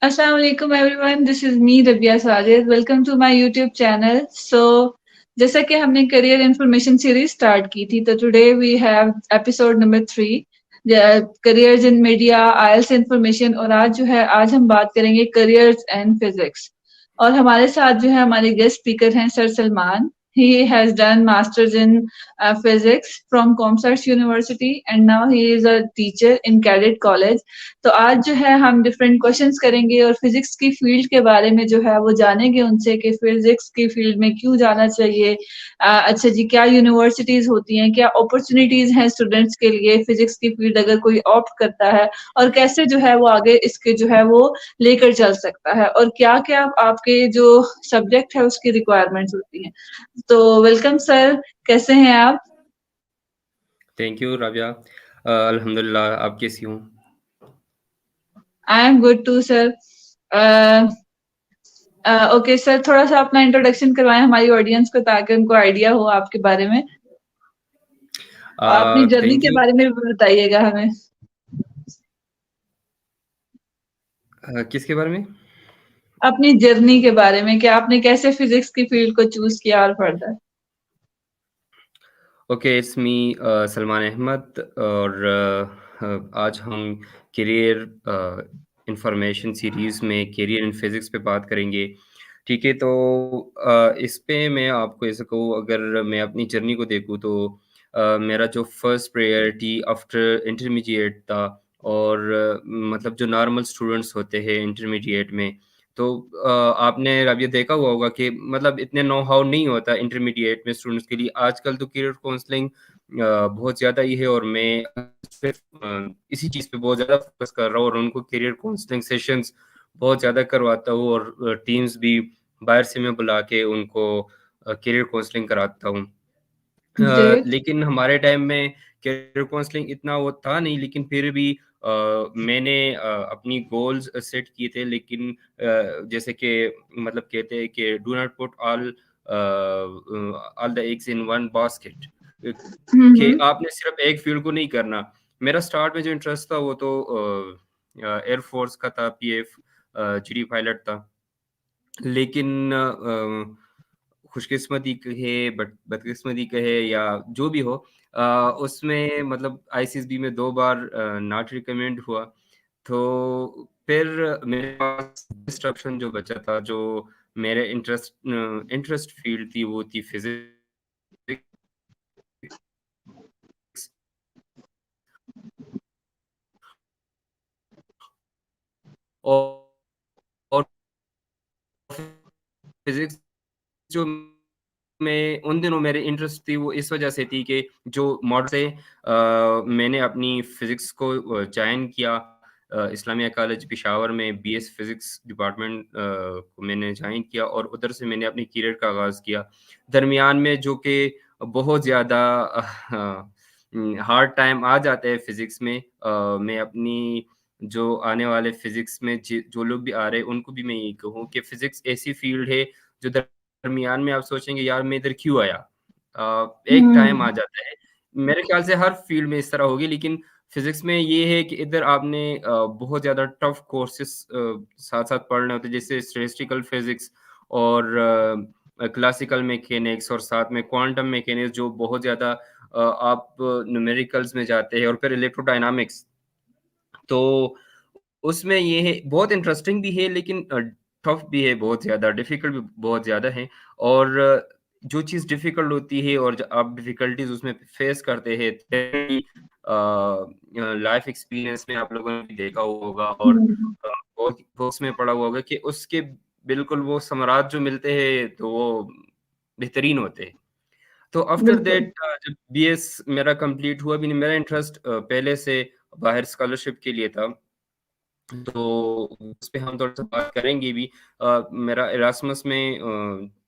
Assalamu alaikum everyone. This is me Rabia Sajid. Welcome to my YouTube channel. So जैसा कि हमने career information series start की थी तो today we have episode number 3 careers in media IELTS information. और आज हम बात करेंगे करियर्स एंड फिजिक्स। और हमारे साथ जो है हमारे गेस्ट स्पीकर हैं sir Salman. He has done masters in physics from Comsar's University and now he is a teacher in Cadet College. तो आज जो है हम डिफरेंट क्वेश्चंस करेंगे और फिजिक्स की फील्ड के बारे में जो है वो जानेंगे उनसे कि फिजिक्स की फील्ड में क्यों जाना चाहिए। अच्छा जी, क्या यूनिवर्सिटीज होती हैं, क्या अपॉर्चुनिटीज हैं स्टूडेंट्स के लिए फिजिक्स की फील्ड अगर कोई ऑप्ट करता है, और कैसे जो है वो आगे इसके जो है वो लेकर चल सकता है, और क्या क्या आपके जो सब्जेक्ट है उसकी रिक्वायरमेंट्स होती हैं। तो वेलकम सर, कैसे हैं आप? Thank you Rabia. अल्हम्दुलिल्लाह, आप कैसी हूँ? I am good too sir. Okay sir, थोड़ा सा अपना इंट्रोडक्शन करवाएं हमारी ऑडियंस को ताकि उनको आइडिया हो आपके बारे में। अपनी जर्नी थैंक के यू। बारे में भी बताइएगा हमें। किसके बारे में? अपनी जर्नी के बारे में, कि आपने कैसे फिजिक्स की फील्ड को चूज किया और further. Okay, it's me Salman Ahmed और आज हम करियर इंफॉर्मेशन सीरीज़ में करियर इन फिज़िक्स पे बात करेंगे। ठीक है, तो इस पे मैं आपको ऐसा कहूँ, अगर मैं अपनी जर्नी को देखूँ तो मेरा जो फर्स्ट प्रायोरिटी आफ्टर इंटरमीडिएट था और मतलब जो नॉर्मल स्टूडेंट्स होते हैं इंटरमीडिएट में, तो आपने अब ये देखा हुआ होगा कि मतलब इतने नो हाउ नहीं होता इंटरमीडिएट में स्टूडेंट्स के लिए। आजकल तो करियर काउंसलिंग बहुत ज़्यादा ही है और मैं सिर्फ इसी चीज़ पे बहुत ज़्यादा फोकस कर रहा हूँ और उनको करियर काउंसलिंग सेशंस बहुत ज़्यादा करवाता हूँ और टीम्स भी बाहर से मैं बुला के उनको करियर काउंसलिंग कराता हूँ। ग्रेट। लेकिन हमारे टाइम में करियर काउंसलिंग इतना वो था नहीं, लेकिन फिर भी मैंने अपनी गोल्स सेट किए थे, लेकिन जैसे कि मतलब कहते हैं कि do not put all the eggs in one basket, कि हम्म। आपने सिर्फ एक फील्ड को नहीं करना। मेरा स्टार्ट में जो इंटरेस्ट था वो तो एयरफोर्स का था, पीएफ जीडी पायलट था। लेकिन खुशकिस्मती कहे बदकिस्मती कहे या जो भी हो, उसमें मतलब आईसीएसबी में 2 बार नॉट रिकमेंड हुआ। तो फिर मेरे पास बेस्ट ऑप्शन जो बचा था, जो मेरे इंटरेस्ट फील्ड थी, वो थी फिज़िक्स। और और फिज़िक्स जो मैं उन दिनों मेरे इंटरेस्ट थी वो इस वजह से थी कि जो मॉडल से मैंने अपनी फिज़िक्स को जॉइन किया इस्लामिया कॉलेज पेशावर में बीएस फिज़िक्स डिपार्टमेंट को मैंने जॉइन किया और उधर से मैंने अपनी करियर का आगाज़ किया। दरमियान में जो कि बहुत ज़्यादा हार्ड टाइम आ जाता है फिज़िक्स में, मैं अपनी जो आने वाले फिज़िक्स में जो लोग भी आ रहे हैं उनको भी मैं यही कहूँ कि फिज़िक्स ऐसी फील्ड है जो दरमियान में आप सोचेंगे यार मैं इधर क्यों आया? एक टाइम आ हम्म। जाता है, मेरे ख्याल से हर फील्ड में इस तरह होगी, लेकिन फिज़िक्स में ये है कि इधर आपने बहुत ज़्यादा टफ कोर्सेज़ साथ-साथ पढ़ने होते हैं, जैसे स्टैटिस्टिकल फिज़िक्स और क्लासिकल मैकेनिक्स और साथ में क्वांटम मैकेनिक्स, जो बहुत ज़्यादा आप न्यूमेरिकल्स में जाते हैं, और फिर इलेक्ट्रोडायनामिक्स। तो उसमें ये है, बहुत इंटरेस्टिंग भी है लेकिन टफ भी है, बहुत ज़्यादा डिफ़िकल्ट भी बहुत ज़्यादा है। और जो चीज़ डिफ़िकल्ट होती है और ज आप डिफ़िकल्टीज़ उसमें फ़ेस करते हैं, तभी लाइफ़ एक्सपीरियंस में आप लोगों ने भी देखा होगा और हम्म। बहुत बुक्स में पढ़ा हुआ होगा कि उसके बिल्कुल वो समारात जो मिलते हैं, तो वो बेहतरीन होते हैं। तो आफ्टर बिल्कुल। दैट जब बीएस मेरा कंप्लीट हुआ भी नहीं, मेरा इंटरेस्ट पहले से बाहर स्कॉलरशिप के लिए था। तो उस पे हम थोड़ा-सा बात करेंगे भी। मेरा इरास्मस में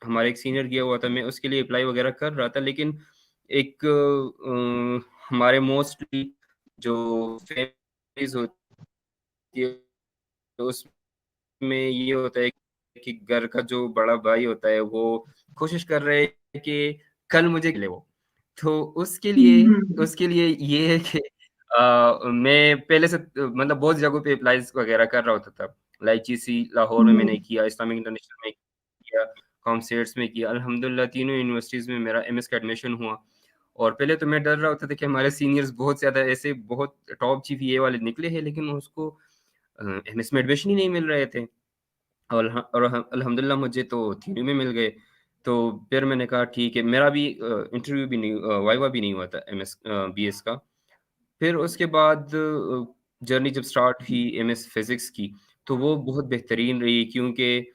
हमारा एक सीनियर गया हुआ था, मैं उसके लिए अप्लाई वगैरह कर रहा था, लेकिन एक हमारे मोस्टली जो फैमिलीज़ होती है, तो उसमें ये होता है कि घर का जो बड़ा भाई होता है, वो कोशिश कर रहे हैं कि कल मुझे ले वो। तो हम्म। उसके लिए ये है कि मैं पहले से मतलब बहुत जगहों पे अप्लाइज़ वगैरह कर रहा होता था। लाइक जीसी लाहौर में मैंने हम्म, किया, इस्लामिक इंटरनेशनल में किया, कॉमसेट्स में किया। अल्हम्दुलिल्लाह तीनों यूनिवर्सिटीज़ में मेरा एमएस का एडमिशन हुआ। और पहले तो मैं डर रहा होता था कि हमारे सीनियर्स बहुत ज़्यादा ऐसे बहुत टॉप जीपीए वाले निकले हैं, लेकिन उसको एमएस में एडमिशन ही नहीं मिल रहे थे। अल्हम्दुलिल्लाह मुझे तो थ्योरी में मिल गए। तो फिर मैंने कहा ठीक है, मेरा भी इंटरव्यू भी नहीं वाइवा भी नहीं हुआ था बीएस का। फिर उसके बाद जर्नी जब स्टार्ट हुई एमएस फिज़िक्स की, तो वो बहुत बेहतरीन रही क्योंकि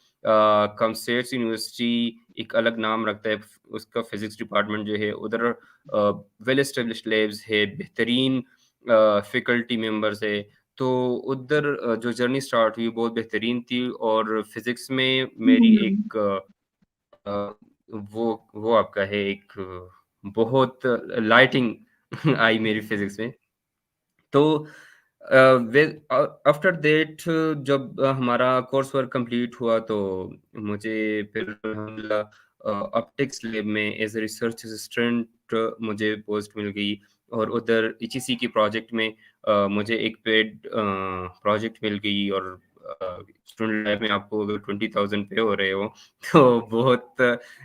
कमसेट्स यूनिवर्सिटी एक अलग नाम रखता है, उसका फिज़िक्स डिपार्टमेंट जो है उधर वेल एस्टेब्लिश्ड लैब्स है, बेहतरीन फैकल्टी मेंबर्स है। तो उधर जो जर्नी स्टार्ट हुई बहुत बेहतरीन थी और फिज़िक्स में मेरी हम्म, एक अ, वो आपका है एक बहुत लाइटिंग आई मेरी फिज़िक्स में। तो वे आफ्टर दैट जब हमारा कोर्स वर्क कंप्लीट हुआ तो मुझे फिर अल्हम्दुलिल्लाह ऑप्टिक्स लैब में एज़ अ रिसर्च असिस्टेंट मुझे पोस्ट मिल गई और उधर ईटीसी की प्रोजेक्ट में मुझे एक पेड प्रोजेक्ट मिल गई और स्टूडेंट लाइफ में आपको अगर 20,000 पे हो रहे हो तो बहुत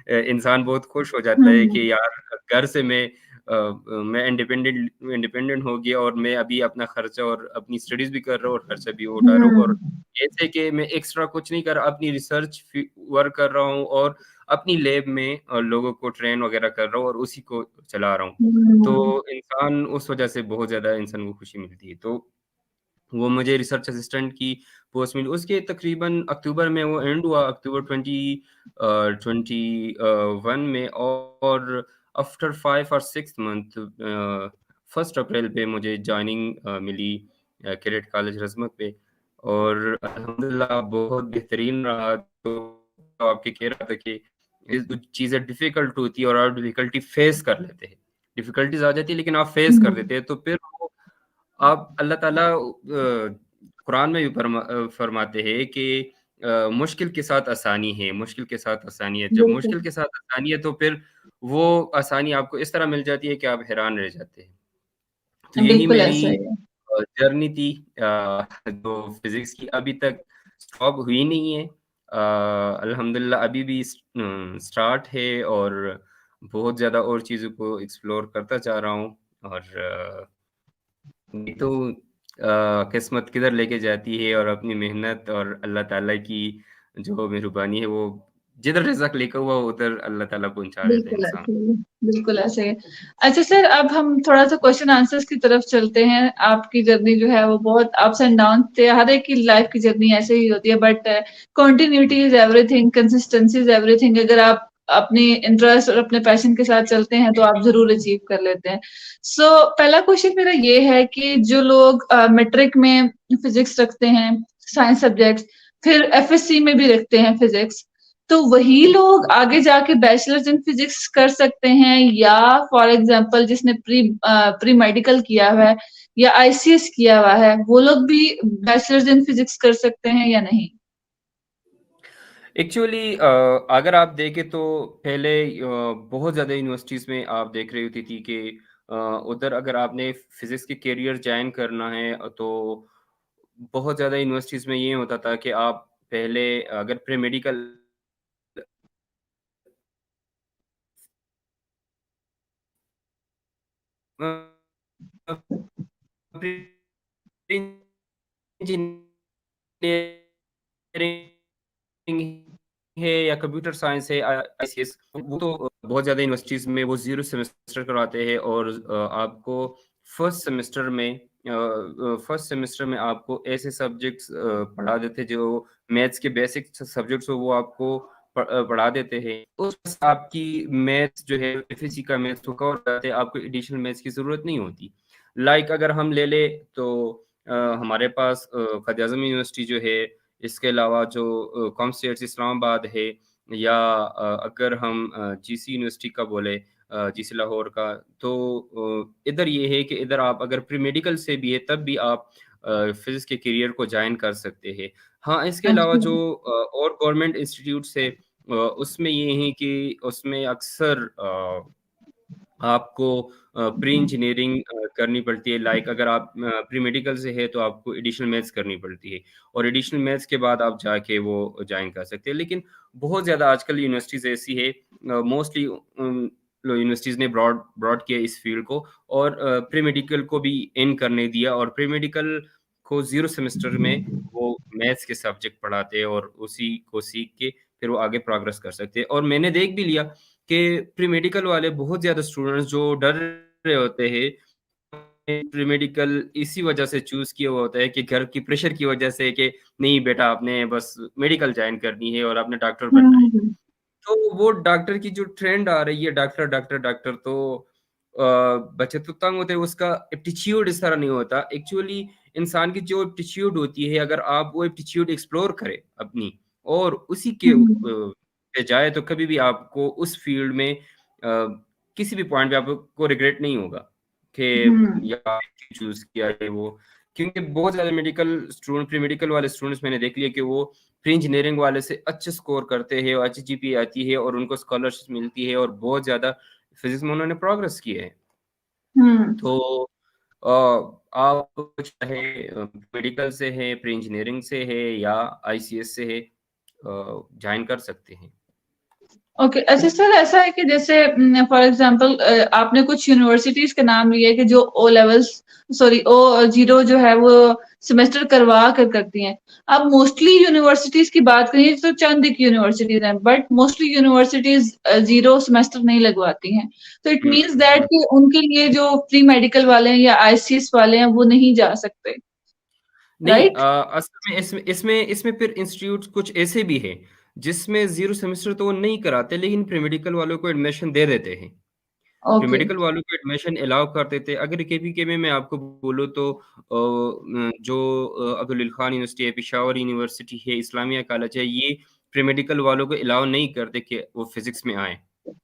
इंसान बहुत खुश हो जाता है हम्म, कि यार घर से मैं इंडिपेंडेंट इंडिपेंडेंट हो गया और मैं अभी अपना खर्चा और अपनी स्टडीज भी कर रहा हूँ और खर्चा भी उठा रहा हूँ और हम्म, ऐसे कि मैं एक्स्ट्रा कुछ नहीं कर रहा, अपनी रिसर्च वर्क कर रहा हूँ और अपनी लैब में लोगों को ट्रेन वगैरह कर रहा हूँ और उसी को चला रहा हूँ। हम्म, तो इंसान उस वजह से बहुत ज़्यादा इंसान को खुशी मिलती है। तो वो मुझे रिसर्च असिस्टेंट की पोस्ट मिली। उसके तकरीबन अक्टूबर में वो एंड हुआ, अक्टूबर 2021 में और आफ्टर 5 और 6 मंथ 1 अप्रैल पे मुझे जॉइनिंग मिली कैडेट कॉलेज रज़मत पे और अल्हम्दुलिल्लाह बहुत बेहतरीन रहा। तो आपके कह रहा था कि इस चीज़ें डिफ़िकल्ट होती है और आप डिफ़िकल्टी फेस कर लेते हैं। डिफ़िकल्टीज़ आ जाती है लेकिन आप फेस कर हम्म, देते हैं तो फिर वो आप अल्लाह ताला कुरान में भी फरमाते हैं कि मुश्किल के साथ आसानी है, मुश्किल के साथ आसानी है। जब बिल्कुल, मुश्किल के साथ आसानी है तो फिर वो आसानी आपको इस तरह मिल जाती है कि आप हैरान रह जाते हैं। तो यही बिल्कुल मेरी ऐसा ही है। जर्नी थी जो फिज़िक्स की अभी तक स्टॉप हुई नहीं है। अल्हम्दुलिल्लाह अभी भी स्टार्ट है और बहुत ज़्यादा और चीज़ों को एक्सप्लोर करता जा रहा हूँ और नहीं तो किस्मत किधर लेके जाती है और अपनी मेहनत और अल्लाह ताला की जो मेहरबानी है वो जिधर रिज़्क़ लिखा हुआ उधर अल्लाह ताला पहुँचा देता है बिल्कुल इंसान। ऐसे ही है, बिल्कुल ऐसे ही है। अच्छा सर, अब हम थोड़ा-सा क्वेश्चन आंसर्स की तरफ चलते हैं। आपकी जर्नी जो है वो बहुत अप्स एंड डाउन थे, हर एक की लाइफ की जर्नी ऐसे ही होती है, but continuity is everything, consistency is everything. अगर आप अपनी इंटरेस्ट और अपने पैशन के साथ चलते हैं, तो आप ज़रूर अचीव कर लेते हैं। सो पहला क्वेश्चन मेरा ये है कि जो लोग मैट्रिक में फिज़िक्स रखते हैं, साइंस सब्जेक्ट्स, फिर एफएससी में भी रखते हैं फिज़िक्स, तो वही लोग आगे जाके बैचलर्स इन फिजिक्स कर सकते हैं, या फॉर एग्जांपल जिसने प्री मेडिकल किया हुआ है या आईसीएस किया हुआ है, वो लोग भी बैचलर्स इन फिजिक्स कर सकते हैं या नहीं? एक्चुअली अगर आप देखें तो पहले बहुत ज़्यादा यूनिवर्सिटीज़ में आप देख रही होती थी कि उधर अगर आपने फिज़िक्स के करियर जॉइन करना है तो बहुत ज़्यादा यूनिवर्सिटीज़ में ये होता था कि आप पहले अगर प्री मेडिकल इंजीनियरिंग है या कंप्यूटर साइंस है आईसीएस वो तो बहुत ज़्यादा यूनिवर्सिटीज़ में वो 0 सेमेस्टर करवाते हैं और आपको फर्स्ट सेमेस्टर में आपको ऐसे सब्जेक्ट्स पढ़ा देते हैं जो मैथ्स के बेसिक सब्जेक्ट्स हो वो आपको पढ़ा देते हैं। उस आपकी मैथ्स जो है एफएससी का मैथ्स तो कवर हो जाते हैं, आपको एडिशनल मैथ्स की ज़रूरत नहीं होती। लाइक अगर हम ले लें तो हमारे पास क़ायद-ए-आज़म यूनिवर्सिटी जो है, इसके अलावा जो कॉमर्स इस्लामाबाद है या अगर हम जीसी यूनिवर्सिटी का बोले जीसी लाहौर का, तो इधर ये है कि इधर आप अगर प्री मेडिकल से भी है तब भी आप फिज़िक्स के करियर को जॉइन कर सकते हैं। हाँ, इसके अलावा अच्छा। जो और गवर्नमेंट इंस्टीट्यूट्स है उसमें ये है कि उसमें अक्सर आपको प्री इंजीनियरिंग करनी पड़ती है। लाइक अगर आप प्री मेडिकल से है तो आपको एडिशनल मैथ्स करनी पड़ती है और एडिशनल मैथ्स के बाद आप जाके वो जॉइन कर सकते हैं। लेकिन बहुत ज़्यादा आजकल यूनिवर्सिटीज़ ऐसी है, मोस्टली यूनिवर्सिटीज़ ने ब्रॉड ब्रॉड किया इस फील्ड को और प्री मेडिकल को भी इन करने दिया और प्री मेडिकल को 0 सेमेस्टर में वो मैथ्स के सब्जेक्ट पढ़ाते हैं और उसी को सीख के फिर वो आगे प्रोग्रेस कर सकते हैं। और मैंने देख भी लिया कि प्री मेडिकल वाले बहुत ज़्यादा स्टूडेंट्स जो डर रहे होते हैं, प्री मेडिकल इसी वजह से चूज़ किया हुआ होता है कि घर की प्रेशर की वजह से कि नहीं बेटा आपने बस मेडिकल जॉइन करनी है और आपने डॉक्टर बनना है। हम्म तो वो डॉक्टर की जो ट्रेंड आ रही है डॉक्टर, डॉक्टर, डॉक्टर तो बच्चे तो तंग होते हैं, उसका एप्टीट्यूड इस तरह नहीं होता। एक्चुअली इंसान की जो एप्टीट्यूड होती है, अगर आप वो एप्टीट्यूड एक्सप्लोर करें अपनी और उसी के हम्म पे जाए तो कभी भी आपको उस फील्ड में किसी भी पॉइंट पे आपको रिग्रेट नहीं होगा कि हम्म यार चूज़ किया है वो। क्योंकि बहुत ज़्यादा मेडिकल स्टूडेंट प्री मेडिकल वाले स्टूडेंट्स मैंने देख लिया कि वो प्री इंजीनियरिंग वाले से अच्छे स्कोर करते हैं और अच्छी जीपीए आती है और उनको स्कॉलरशिप मिलती है और बहुत ज़्यादा फिज़िक्स में उन्होंने प्रोग्रेस की है। हम्म तो अ, आप चाहे मेडिकल से है, प्री इंजीनियरिंग से है या आईसीएस से है, जॉइन कर सकते हैं। ओके। अच्छा सर, ऐसा है कि जैसे फॉर एग्जांपल आपने कुछ यूनिवर्सिटीज का नाम लिया है कि जो ओ लेवल्स, सॉरी O0 जो है वो सेमेस्टर करवा कर करती हैं। अब मोस्टली यूनिवर्सिटीज की बात करें तो चंद एक यूनिवर्सिटीज हैं, बट मोस्टली यूनिवर्सिटीज 0 सेमेस्टर नहीं लगवाती हैं। तो इट हुँ, मीन्स दैट हुँ। कि उनके लिए जो प्री मेडिकल वाले हैं या आईसीएस वाले हैं वो नहीं जा सकते, नहीं, राइट? असल में इसमें फिर इंस्टीट्यूट कुछ ऐसे भी हैं, जिसमें 0 सेमेस्टर तो वो नहीं कराते लेकिन प्री मेडिकल वालों को एडमिशन दे देते हैं। Pre okay. मेडिकल वालों को एडमिशन अलाउ कर देते हैं। अगर केपीके में मैं आपको बोलूँ तो जो अब्दुल खान यूनिवर्सिटी है, पेशावर यूनिवर्सिटी है, इस्लामिया कॉलेज है, ये प्री मेडिकल वालों को अलाउ नहीं करते कि वो फिज़िक्स में आएँ,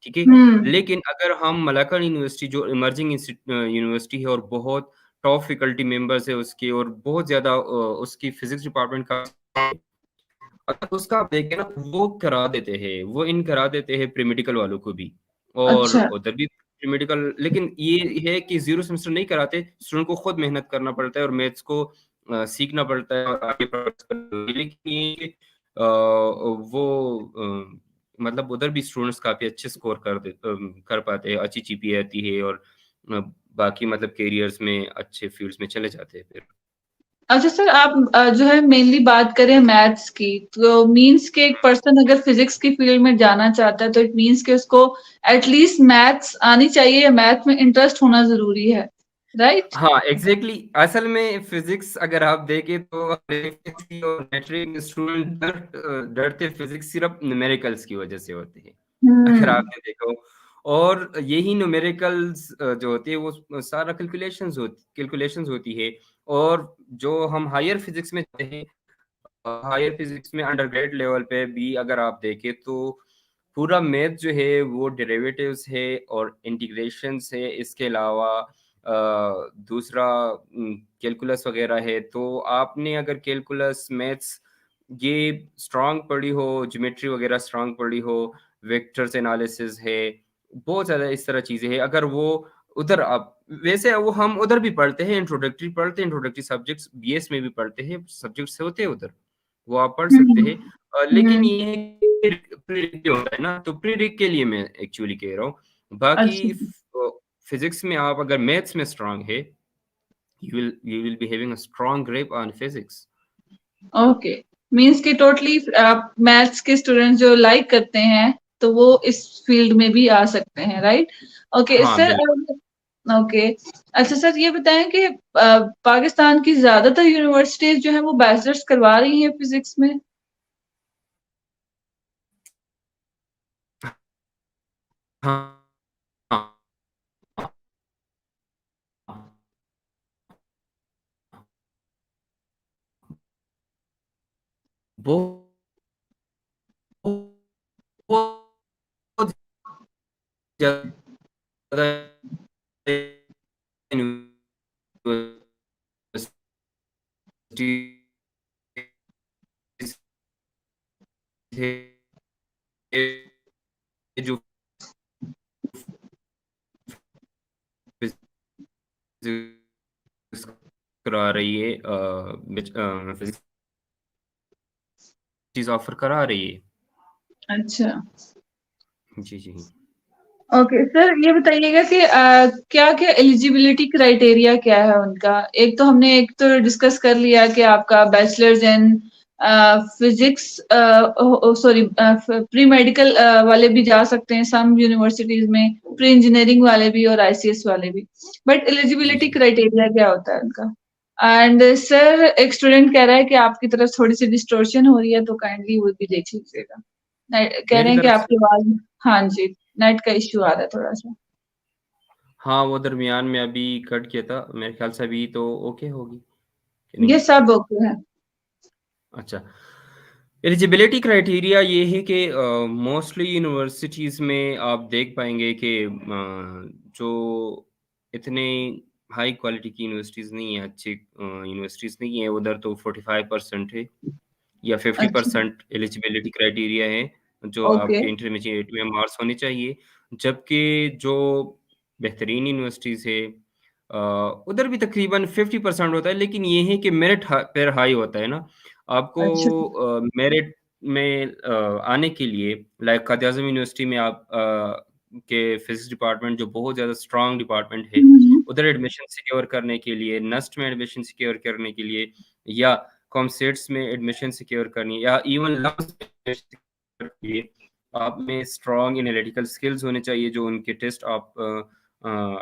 ठीक है? हम्म लेकिन अगर हम मलाकड़ यूनिवर्सिटी जो इमर्जिंग यूनिवर्सिटी है और बहुत टॉप फैकल्टी मेंबर्स है उसके और बहुत ज़्यादा उसकी फिज़िक्स डिपार्टमेंट का अगर उसका आप देखें ना वो करा देते हैं, वो इन करा देते हैं प्री मेडिकल वालों को भी और अच्छा। उधर भी प्री मेडिकल लेकिन ये है कि 0 सेमेस्टर नहीं कराते, स्टूडेंट को खुद मेहनत करना पड़ता है और मैथ्स को सीखना पड़ता है और आगे प्रोग्रेस करना लेकिन ये वो मतलब उधर भी स्टूडेंट्स काफ़ी अच्छे स्कोर कर पाते हैं, अच्छी जीपीए आती है और अ, बाकी मतलब करियर्स में अच्छे फील्ड्स में चले जाते हैं फिर। अच्छा सर, आप जो है मेनली बात करें मैथ्स की, तो मीन्स के एक पर्सन अगर फिजिक्स की फील्ड में जाना चाहता है तो इट मीन्स के उसको एटलीस्ट मैथ्स आनी चाहिए या मैथ में इंटरेस्ट होना जरूरी है, राइट? हाँ, एग्ज़ैक्टली असल में फ़िज़िक्स अगर आप देखें तो फिज़िक्स और मैट्रिक स्टूडेंट डरते फ़िज़िक्स सिर्फ़ न्यूमेरिकल्स की वज़ह से होते हैं, अगर हम्म आपने देखा हो और यही न्यूमेरिकल्स जो होती है वो सारा कैलकुलेशंस होती है और जो हम हायर फ़िज़िक्स में जाते हैं हायर फ़िज़िक्स में अंडरग्रेड लेवल पे भी अगर आप देखें तो पूरा मैथ जो है वो डेरिवेटिव्स है और इंटीग्रेशंस है, इसके अलावा दूसरा कैलकुलस वगैरह है, तो आपने अगर कैलकुलस, मैथ्स ये स्ट्रॉन्ग पढ़ी हो, ज्योमेट्री वगैरह स्ट्रॉन्ग पढ़ी हो, वेक्टर्स एनालिसिस है, बहुत ज़्यादा इस तरह चीज़ें हैं। अगर वो उधर आप वैसे वो हम उधर भी पढ़ते हैं, इंट्रोडक्टरी पढ़ते हैं, इंट्रोडक्टरी सब्जेक्ट्स बीएस में भी पढ़ते हैं, सब्जेक्ट्स होते हैं उधर, वो आप पढ़ सकते हम्म हैं। लेकिन हम्म ये है कि प्री-रिग होता है ना, तो प्री-रिग के लिए मैं एक्चुअली कह रहा हूँ। अच्छा। बाकी फिज़िक्स में आप अगर मैथ्स में स्ट्रॉन्ग है, you will be having a strong grip on physics. Okay. Means कि टोटली आप मैथ्स के स्टूडेंट जो लाइक करते हैं तो वो इस फील्ड में भी आ सकते हैं, राइट? ओके हाँ, सर। बिल्कुल। ओके। अच्छा सर, ये बताएं कि पाकिस्तान की ज्यादातर यूनिवर्सिटीज जो है वो बैचलर्स करवा रही हैं फिजिक्स में? हाँ, हाँ, हाँ। बहुत बहुत ज़्यादा यूनिवर्सिटीज़ है जो करा रही है, फिजिक्स चीज़ ऑफ़र करा रही है। अच्छा। जी, जी। ओके सर, ये बताइएगा कि क्या-क्या एलिजिबिलिटी क्राइटेरिया क्या है उनका? एक तो हमने एक तो डिस्कस कर लिया कि आपका bachelors in physics sorry pre medical वाले भी जा सकते हैं सम यूनिवर्सिटीज में, प्री इंजीनियरिंग वाले भी और आईसीएस वाले भी। बट जी, एलिजिबिलिटी जी। क्राइटेरिया क्या होता है उनका? एंड सर एक स्टूडेंट कह रहा है कि आपकी तरफ थोड़ी-सी डिस्टॉर्शन हो रही है तो काइंडली वो भी देख लीजिएगा। कह रहे मेरी हैं कि तरफ से आपकी आवाज़ हाँ जी, नेट का इश्यू आ रहा है थोड़ा-सा। हाँ, वो दरमियान में अभी कट किया था। मेरे ख़्याल से अभी तो ओके होगी कि नहीं? ये सब ओके है। अच्छा। एलिजिबिलिटी क्राइटेरिया ये है कि मोस्टली यूनिवर्सिटीज़ में आप देख पाएँगे कि जो इतने हाई क्वालिटी की यूनिवर्सिटीज़ नहीं हैं, अच्छी यूनिवर्सिटीज़ नहीं हैं, उधर तो 45% है या अच्छा, 50% एलिजिबिलिटी क्राइटेरिया है, जो ओके, आपके इंटरमीडिएट में मार्क्स होने चाहिए। जबकि जो बेहतरीन यूनिवर्सिटीज़ है उधर भी तकरीबन 50% होता है, लेकिन ये है कि मेरिट पर हाई होता है ना। आपको अच्छा। मेरिट में आने के लिए लाइक कायद-ए-आज़म यूनिवर्सिटी में आप के फिज़िक्स डिपार्टमेंट जो बहुत ज़्यादा स्ट्रॉन्ग डिपार्टमेंट है, हुँ, हुँ। उधर एडमिशन सिक्योर करने के लिए, नस्ट में एडमिशन सिक्योर करने के लिए या कॉमसेट्स में एडमिशन सिक्योर करनी या इवन लम्स में सिक्योर के लिए आप में स्ट्रॉन्ग एनालिटिकल स्किल्स होने चाहिए, जो उनके टेस्ट आप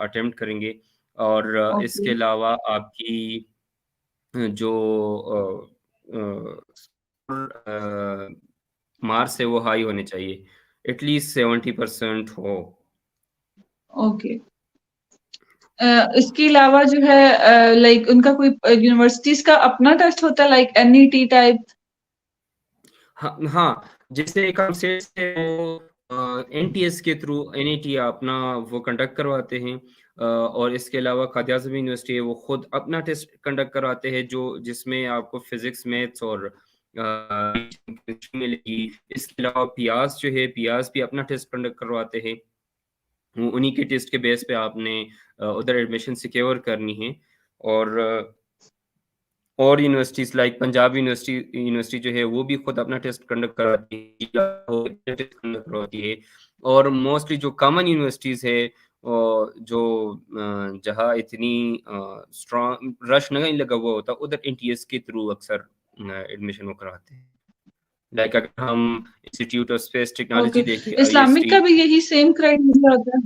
अटेम्प्ट करेंगे और ओके, इसके अलावा आपकी जो अ मार्क्स है वो हाई होने चाहिए, एटलीस्ट 70% हो। ओके। इसके अलावा जो है लाइक उनका कोई यूनिवर्सिटीज़ का अपना टेस्ट होता है लाइक एनईटी टाइप? हाँ, हाँ, जैसे कॉमसेट से वो एनटीएस के थ्रू एनईटी अपना वो कंडक्ट करवाते हैं और इसके अलावा कायद-ए-आज़म यूनिवर्सिटी है, वो खुद अपना टेस्ट कंडक्ट करवाते हैं, जो जिसमें आपको फिज़िक्स, मैथ्स और मिलेगी। इसके अलावा पियास जो है, पियास भी अपना टेस्ट कंडक्ट करवाते हैं। उन्हीं के टेस्ट के बेस पे आपने उधर एडमिशन सिक्योर करनी है और और universities like Punjab university university जो है वो भी खुद अपना टेस्ट कंडक्ट करवाती है या वो टेस्ट कंडक्ट करवाती है और मोस्टली जो कॉमन यूनिवर्सिटीज़ है जो जहाँ इतनी स्ट्रॉन्ग रश नहीं लगा हुआ होता उधर एनटीएस के थ्रू अक्सर एडमिशन वो कराते हैं। लाइक अगर हम institute of space okay, technology देखें इस्लामिक आईएसटी। का भी यही सेम क्राइटेरिया होता है?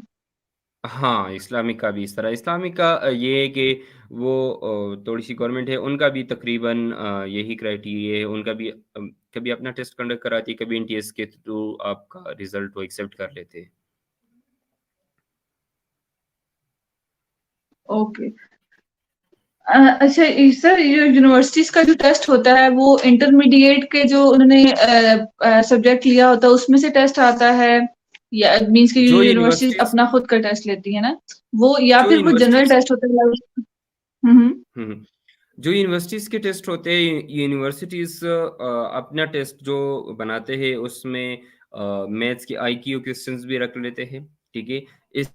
हाँ, इस्लामिक का भी इस तरह इस्लामिक का ये है कि वो थोड़ी-सी गवर्नमेंट है, उनका भी तकरीबन यही क्राइटेरिया है, उनका भी कभी अपना टेस्ट कंडक्ट कराती है, कभी एनटीएस के थ्रू आपका रिज़ल्ट वो एक्सेप्ट कर लेते हैं। ओके। अच्छा सर ये यूनिवर्सिटीज़ का जो टेस्ट होता है वो इंटरमीडिएट के जो उन्होंने सब्जेक्ट लिया होता है उसमें से टेस्ट आता है या मीन्स कि जो यूनिवर्सिटीज़ यूनिवर्सिटीज़ अपना खुद का टेस्ट लेती है ना? वो या जो फिर वो जनरल यूनिवर्सिटीज़ टेस्ट होता है हुँ, हुँ। हुँ, हुँ। जो यूनिवर्सिटीज़ के टेस्ट होते हैं, यूनिवर्सिटीज़ अपना टेस्ट जो बनाते हैं उसमें मैथ्स के आईक्यू क्वेश्चंस भी रख लेते हैं, ठीक है? इस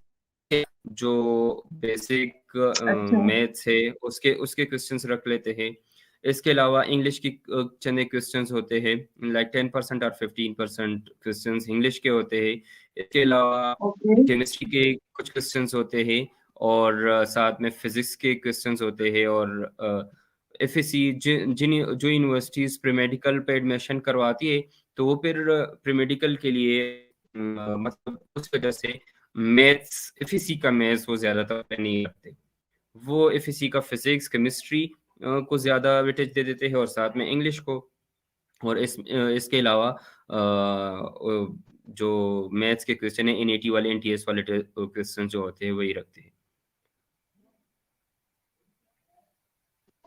जो बेसिक अच्छा, मैथ्स है उसके उसके क्वेश्चंस रख लेते हैं। इसके अलावा इंग्लिश की चंद क्वेश्चंस होते हैं लाइक 10% और 15% क्वेश्चंस इंग्लिश के होते हैं। इसके अलावा ओके, केमिस्ट्री के कुछ क्वेश्चंस होते हैं और साथ में फिज़िक्स के क्वेश्चंस होते हैं और एफएससी जो यूनिवर्सिटीज़ प्री-मेडिकल पे एडमिशन करवाती है, तो वो फिर प्री-मेडिकल के लिए मतलब उस वजह से मैथ्स एफएससी का मैथ्स वो ज़्यादातर नहीं रखते। वो एफएससी का फिज़िक्स, केमिस्ट्री को ज़्यादा वेटेज दे देते हैं और साथ में इंग्लिश को और इसके अलावा जो मैथ्स के क्वेश्चन है एनईटी वाले, एनटीएस वाले क्वेश्चन जो होते हैं वही रखते हैं।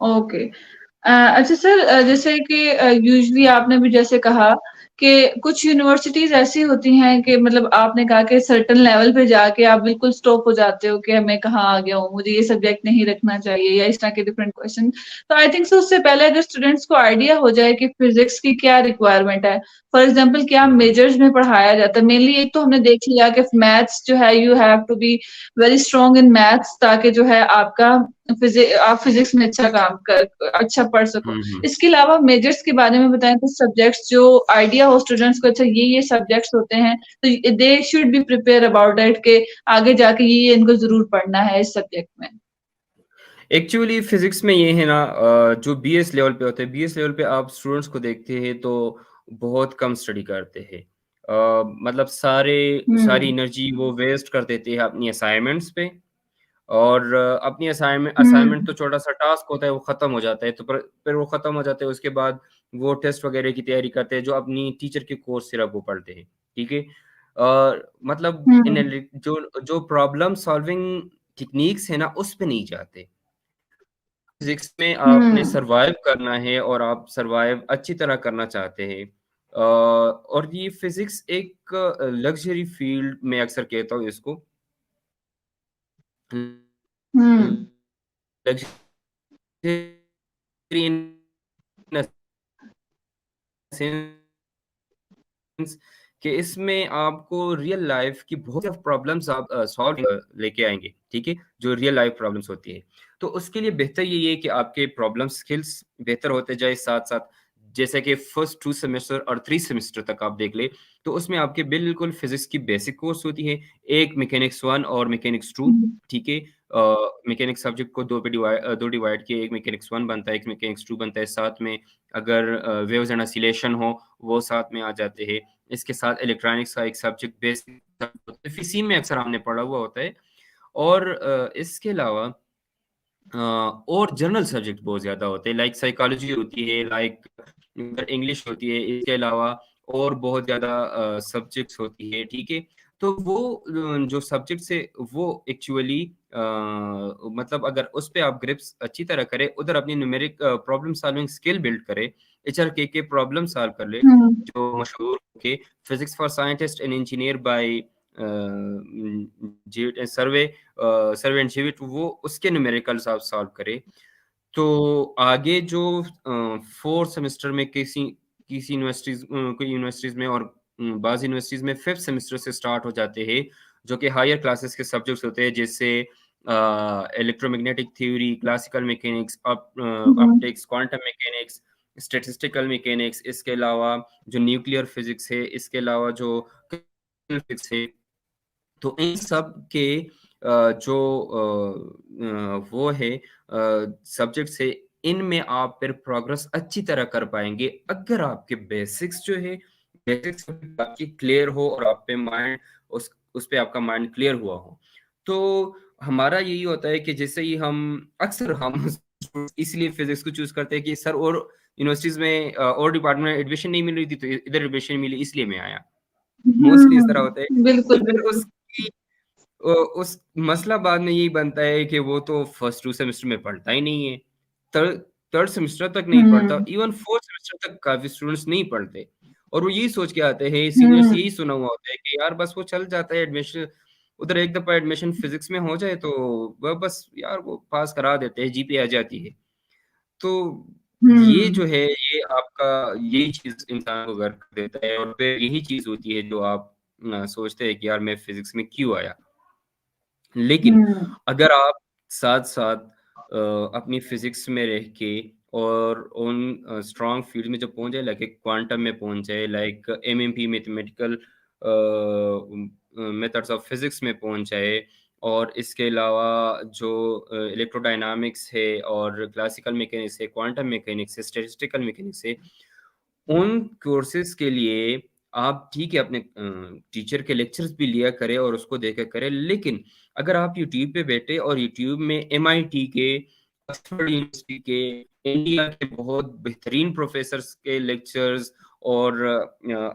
ओके। अच्छा सर जैसे कि यूजुअली आपने भी जैसे कहा कि कुछ यूनिवर्सिटीज़ ऐसी होती हैं कि मतलब आपने कहा कि सर्टेन लेवल पे जाके आप बिल्कुल स्टॉप हो जाते हो कि मैं कहाँ आ गया हूँ, मुझे ये सब्जेक्ट नहीं रखना चाहिए या इस तरह के डिफरेंट क्वेश्चन। तो आई थिंक सो उससे पहले अगर स्टूडेंट्स को आइडिया हो जाए कि फिज़िक्स की क्या रिक्वायरमेंट है, फॉर एग्जांपल क्या हुँ, हुँ। मेजर्स में पढ़ाया जाता है? मेनली एक तो हमने देख लिया कि मैथ्स जो है you have to be very strong in maths ताकि जो है आपका आप फिजिक्स में अच्छा पढ़ सको। हम्म। इसके अलावा मेजर्स के बारे में बताएं, कुछ सब्जेक्ट्स जो आइडिया हो स्टूडेंट्स को, अच्छा ये सब्जेक्ट्स होते हैं तो they should be prepare about it के आगे जाके ये इनको जरूर पढ़ना है इस सब्जेक्ट में। एक्चुअली फिजिक्स में ये है ना, जो बीएस लेवल पे होते हैं, बीएस लेवल पे आप स्टूडेंट्स को देखते हैं तो बहुत कम स्टडी करते हैं। मतलब सारी हम्म। एनर्जी वो वेस्ट कर देते हैं अपनी असाइनमेंट्स पे। और अपनी असाइनमेंट असाइनमेंट हम्म। तो छोटा सा टास्क होता है, वो खत्म हो जाता है, तो फिर वो खत्म हो जाता है, उसके बाद वो टेस्ट वगैरह की तैयारी करते हैं जो अपनी टीचर के कोर्स सिर्फ वो पढ़ते हैं। ठीक है। मतलब हम्म। जो जो प्रॉब्लम सॉल्विंग टेक्निक्स है ना, उस पे नहीं जाते। फिजिक्स में आपने हम्म। सरवाइव करना है और आप सरवाइव अच्छी तरह करना चाहते हैं। और ये फिजिक्स एक लग्जरी फील्ड में अक्सर कहता हूँ इसको, हम्म। लग्जरी इन सेंस कि इसमें आपको रियल लाइफ की बहुत सी प्रॉब्लम्स आप सॉल्व लेके आएंगे। ठीक है, जो रियल लाइफ प्रॉब्लम्स होती है, तो उसके लिए बेहतर ये है कि आपके प्रॉब्लम स्किल्स बेहतर होते जाए साथ साथ। जैसे कि फर्स्ट 2 सेमेस्टर और 3 सेमेस्टर तक आप देख ले, तो उसमें आपके बिल्कुल फिजिक्स की बेसिक कोर्स होती है, एक मैकेनिक्स 1 और मैकेनिक्स 2। हम्म। ठीक है। मैकेनिक्स सब्जेक्ट को दो डिवाइड किए, एक मैकेनिक्स 1 बनता है, एक मैकेनिक्स 2 बनता है। साथ में अगर वेव्स एंड ऑसिलेशन हो, वो साथ में आ जाते हैं। इसके साथ इलेक्ट्रॉनिक्स का एक सब्जेक्ट बेसिक इसी में अक्सर हमने पढ़ा हुआ होता है। और इसके अलावा और जनरल सब्जेक्ट बहुत ज्यादा होते हैं, लाइक साइकोलॉजी होती है, लाइक इंग्लिश होती है। इसके अलावा और बहुत ज्यादा सब्जेक्ट्स होती है। ठीक है। तो वो जो सब्जेक्ट है वो एक्चुअली मतलब अगर उस पे आप ग्रिप्स अच्छी तरह करें, उधर अपनी numeric problem solving skill build करें, एचआरके के प्रॉब्लम सॉल्व कर ले, हम्म। जो मशहूर के physics for scientist and engineer by Serway Serway and Jewett, वो उसके न्यूमेरिकल्स आप सॉल्व करें, तो आगे जो 4 सेमेस्टर में किसी किसी यूनिवर्सिटीज कोई यूनिवर्सिटीज में और बाज़ यूनिवर्सिटीज में 5th सेमेस्टर से स्टार्ट हो जाते हैं, जो कि हायर क्लासेस के सब्जेक्ट्स होते हैं, जैसे electromagnetic theory, classical mechanics, hmm. Optics, quantum mechanics, statistical mechanics. इसके अलावा जो न्यूक्लियर फिजिक्स है, इसके अलावा जो फिजिक्स है, तो इन सब के जो वो है सब्जेक्ट्स है, इनमें आप फिर प्रोग्रेस अच्छी तरह कर पाएंगे अगर आपके बेसिक्स जो है, बेसिक्स आपकी क्लियर हो और आप पे माइंड उस पे आपका माइंड क्लियर हुआ हो। तो हमारा यही होता है कि जैसे ही हम इसलिए फिजिक्स को चूज करते हैं कि सर और यूनिवर्सिटीज में और डिपार्टमेंट में एडमिशन नहीं मिल रही थी, तो इधर एडमिशन मिली इसलिए मैं आया। मोस्टली इस तरह होता है। बिल्कुल तो फिर बिल्कुल। उसकी उस मसला बाद में यही बनता है कि वो तो फर्स्ट 2 सेमेस्टर में पढ़ता ही नहीं है, थर्ड थर्ड सेमेस्टर तक नहीं पढ़ता, हम्म। इवन 4th सेमेस्टर तक काफी स्टूडेंट्स नहीं पढ़ते। और वो यही सोच के आते हैं, सीनियर से हम्म। यही सुना हुआ होता है कि यार बस वो चल जाता है एडमिशन, उधर एक दफा एडमिशन फिजिक्स में हो जाए तो वह बस यार वो पास करा देते हैं, जीपी आ जाती है। तो ये हम्म। जो है, ये आपका यही चीज इंसान को गर्क कर देता है, और फिर यही चीज होती है जो आप सोचते हैं कि यार मैं फिजिक्स में क्यों आया। लेकिन हम्म। अगर आप साथ साथ अपनी फिजिक्स में रह के और उन स्ट्रॉन्ग फील्ड में जो पहुंच जाए, लाइक क्वांटम में पहुंच जाए, like MMP mathematical methods of physics में पहुंच जाए, और इसके अलावा जो इलेक्ट्रोडायनामिक्स है और क्लासिकल मैकेनिक्स है, क्वांटम मैकेनिक्स है, स्टैटिस्टिकल मैकेनिक्स है, उन कोर्सेज के लिए आप ठीक है अपने टीचर के लेक्चर्स भी लिया करें और उसको देखा करें। लेकिन अगर आप यूट्यूब पे बैठे और यूट्यूब में एमआईटी के, ऑक्सफोर्ड यूनिवर्सिटी के, इंडिया के बहुत बेहतरीन प्रोफेसर्स के लेक्चर्स और